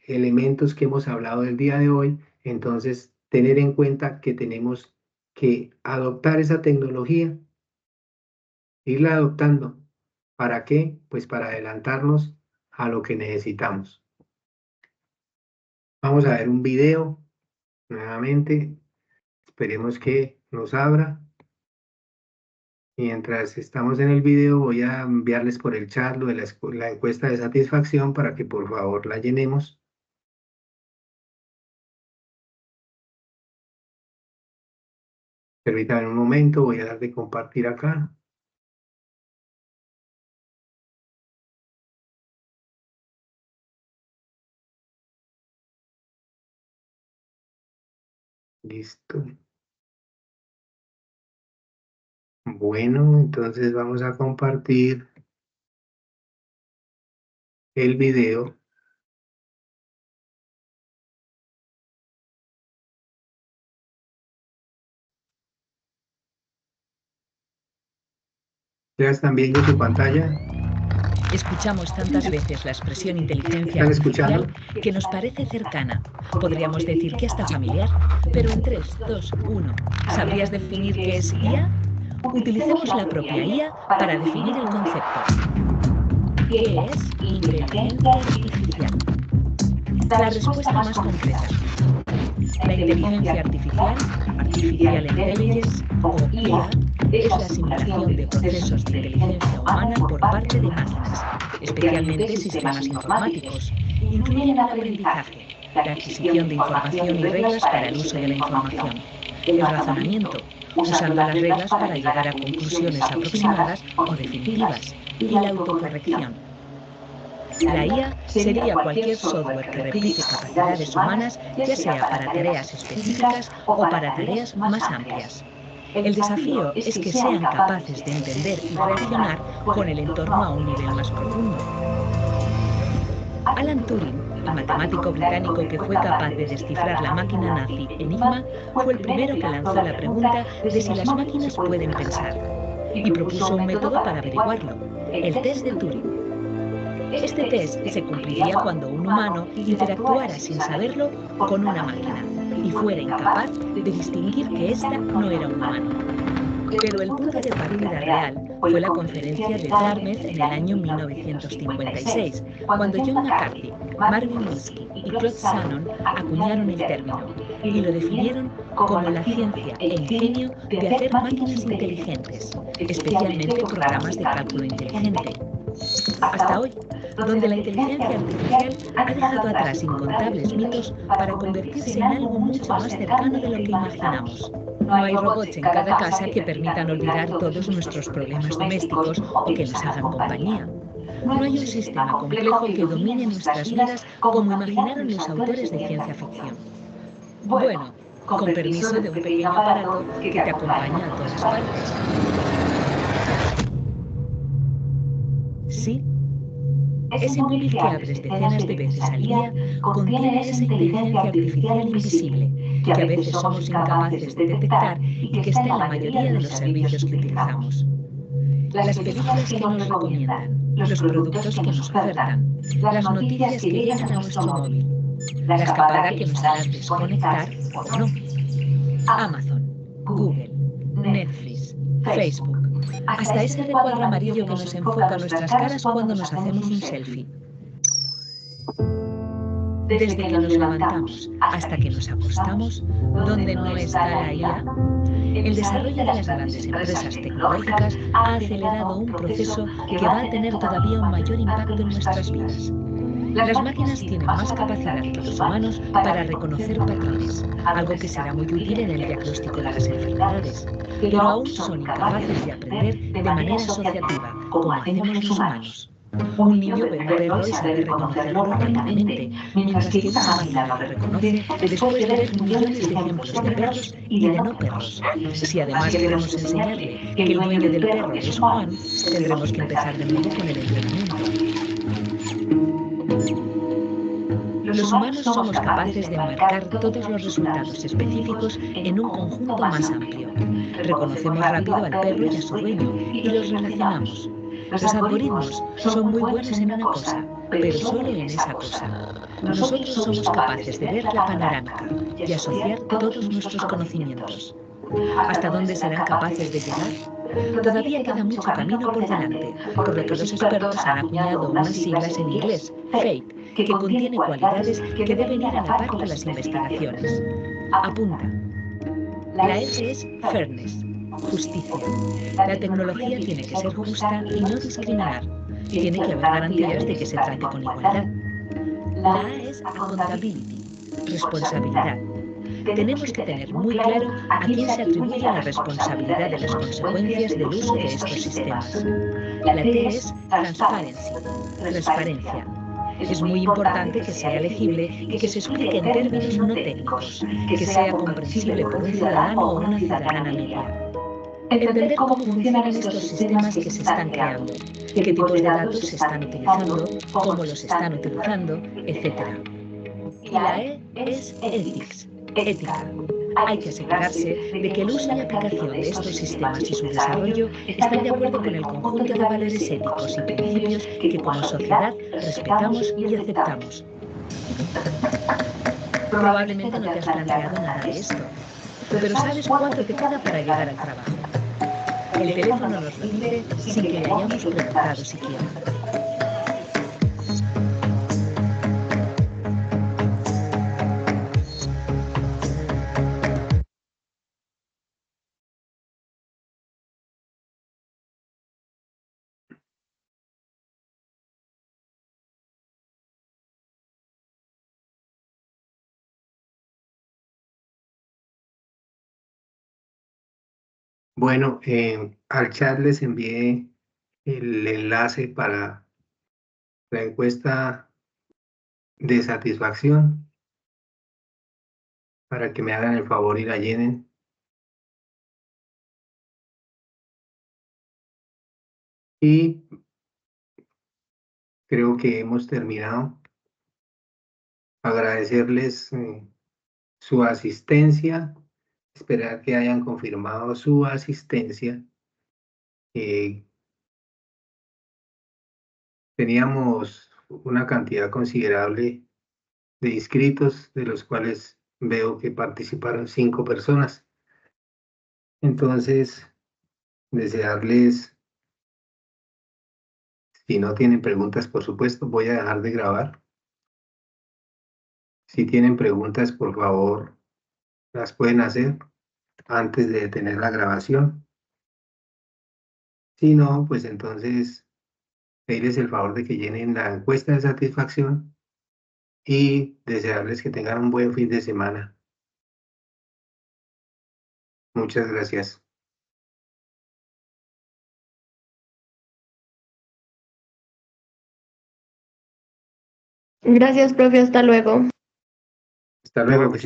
elementos que hemos hablado del día de hoy. Entonces, tener en cuenta que tenemos que adoptar esa tecnología, irla adoptando. ¿Para qué? Pues para adelantarnos a lo que necesitamos. Vamos a ver un video nuevamente. Esperemos que nos abra. Mientras estamos en el video, voy a enviarles por el chat lo de la encuesta de satisfacción para que por favor la llenemos. Permítanme un momento, voy a dar de compartir acá. Listo. Bueno, entonces vamos a compartir el video. ¿Ya están viendo su pantalla? Escuchamos tantas veces la expresión inteligencia ¿Están escuchando? artificial que nos parece cercana. Podríamos decir que hasta familiar. Pero en 3, 2, 1, ¿sabrías definir qué es IA? Utilicemos la propia IA para definir el concepto. ¿Qué es inteligencia artificial? La respuesta más concreta. La inteligencia artificial, Artificial Intelligence o IA, es la simulación de procesos de inteligencia humana por parte de máquinas, especialmente sistemas informáticos. Incluyen el aprendizaje, la adquisición de información y reglas para el uso de la información, el razonamiento, usando las reglas para llegar a conclusiones aproximadas o definitivas, y la autocorrección. La IA sería cualquier software que replique capacidades humanas, ya sea para tareas específicas o para tareas más amplias. El desafío es que sean capaces de entender y reaccionar con el entorno a un nivel más profundo. Alan Turing, el matemático británico que fue capaz de descifrar la máquina nazi Enigma, fue el primero que lanzó la pregunta de si las máquinas pueden pensar, y propuso un método para averiguarlo, el test de Turing. Este test se cumpliría cuando un humano interactuara sin saberlo con una máquina y fuera incapaz de distinguir que ésta no era un humano. Pero el punto de partida real fue la conferencia de Dartmouth en el año 1956, cuando John McCarthy, Marvin Minsky y Claude Shannon acuñaron el término y lo definieron como la ciencia e ingenio de hacer máquinas inteligentes, especialmente programas de cálculo inteligente. Hasta hoy, donde la inteligencia artificial ha dejado atrás incontables mitos para convertirse en algo mucho más cercano de lo que imaginamos. No hay robots en cada casa que permitan olvidar todos nuestros problemas domésticos o que nos hagan compañía. No hay un sistema complejo que domine nuestras vidas como imaginaron los autores de ciencia ficción. Bueno, con permiso de un pequeño aparato que te acompaña a todas partes. Sí. Ese móvil que abres decenas de veces al día contiene esa inteligencia artificial invisible, que a veces somos incapaces de detectar y que está en la mayoría de los servicios que utilizamos. Las películas que nos recomiendan, los productos que nos ofertan, las noticias que llegan a nuestro móvil, la escapada que nos hará desconectar o no. Amazon, Google, Netflix, Facebook. Hasta ese recuadro amarillo que nos enfoca nuestras caras cuando nos hacemos un selfie. Desde que nos levantamos hasta que nos acostamos, donde no está la IA, el desarrollo de las grandes empresas tecnológicas ha acelerado un proceso que va a tener todavía un mayor impacto en nuestras vidas. Las máquinas tienen más capacidad que los humanos para reconocer patrones, algo que será muy útil en el diagnóstico de las enfermedades, pero aún son incapaces de aprender de manera asociativa, como hacemos los humanos. Un niño ve un perro y sabe reconocerlo rápidamente, mientras que una máquina lo reconoce después de ver millones de ejemplos de perros y de no perros. Si además queremos enseñarle que el dueño del perro es Juan, tendremos que empezar de nuevo con el entrenamiento. Los humanos somos capaces de enmarcar todos los resultados específicos en un conjunto más amplio. Reconocemos rápido al perro y a su dueño y los relacionamos. Los algoritmos son muy buenos en una cosa, pero solo en esa cosa. Nosotros somos capaces de ver la panorámica y asociar todos nuestros conocimientos. ¿Hasta dónde serán capaces de llegar? Todavía queda mucho camino por delante, por lo que los expertos han acuñado unas siglas en inglés, FATE, que contiene cualidades que deben ir a la par con las investigaciones. Apunta. La S es fairness, justicia. La tecnología tiene que ser justa y no discriminar. Tiene que haber garantías de que se trate con igualdad. La A es accountability, responsabilidad. Tenemos que tener muy claro a quién se atribuye la responsabilidad de las consecuencias del uso de estos sistemas. La T es transparency, transparencia. Es muy importante que sea legible y que se explique en términos no técnicos, que sea comprensible por un ciudadano o una ciudadana media. Entender cómo funcionan estos sistemas que se están creando, qué tipos de datos se están utilizando, cómo los están utilizando, etc. Y la E es ethics, ética. Hay que asegurarse de que el uso y aplicación de estos sistemas y su desarrollo están de acuerdo con el conjunto de valores éticos y principios que como sociedad respetamos y aceptamos. Probablemente no te has planteado nada de esto, pero ¿sabes cuánto te queda para llegar al trabajo? El teléfono nos lo dice sin que le hayamos preguntado siquiera. Bueno, al chat les envié el enlace para la encuesta de satisfacción para que me hagan el favor y la llenen. Y creo que hemos terminado. Agradecerles su asistencia, esperar que hayan confirmado su asistencia. Teníamos una cantidad considerable de inscritos, de los cuales veo que participaron 5 personas. Entonces, desearles, si no tienen preguntas, por supuesto, voy a dejar de grabar. Si tienen preguntas, por favor, las pueden hacer antes de detener la grabación. Si no, pues entonces pedirles el favor de que llenen la encuesta de satisfacción y desearles que tengan un buen fin de semana. Muchas gracias. Gracias, profe. Hasta luego. Hasta luego.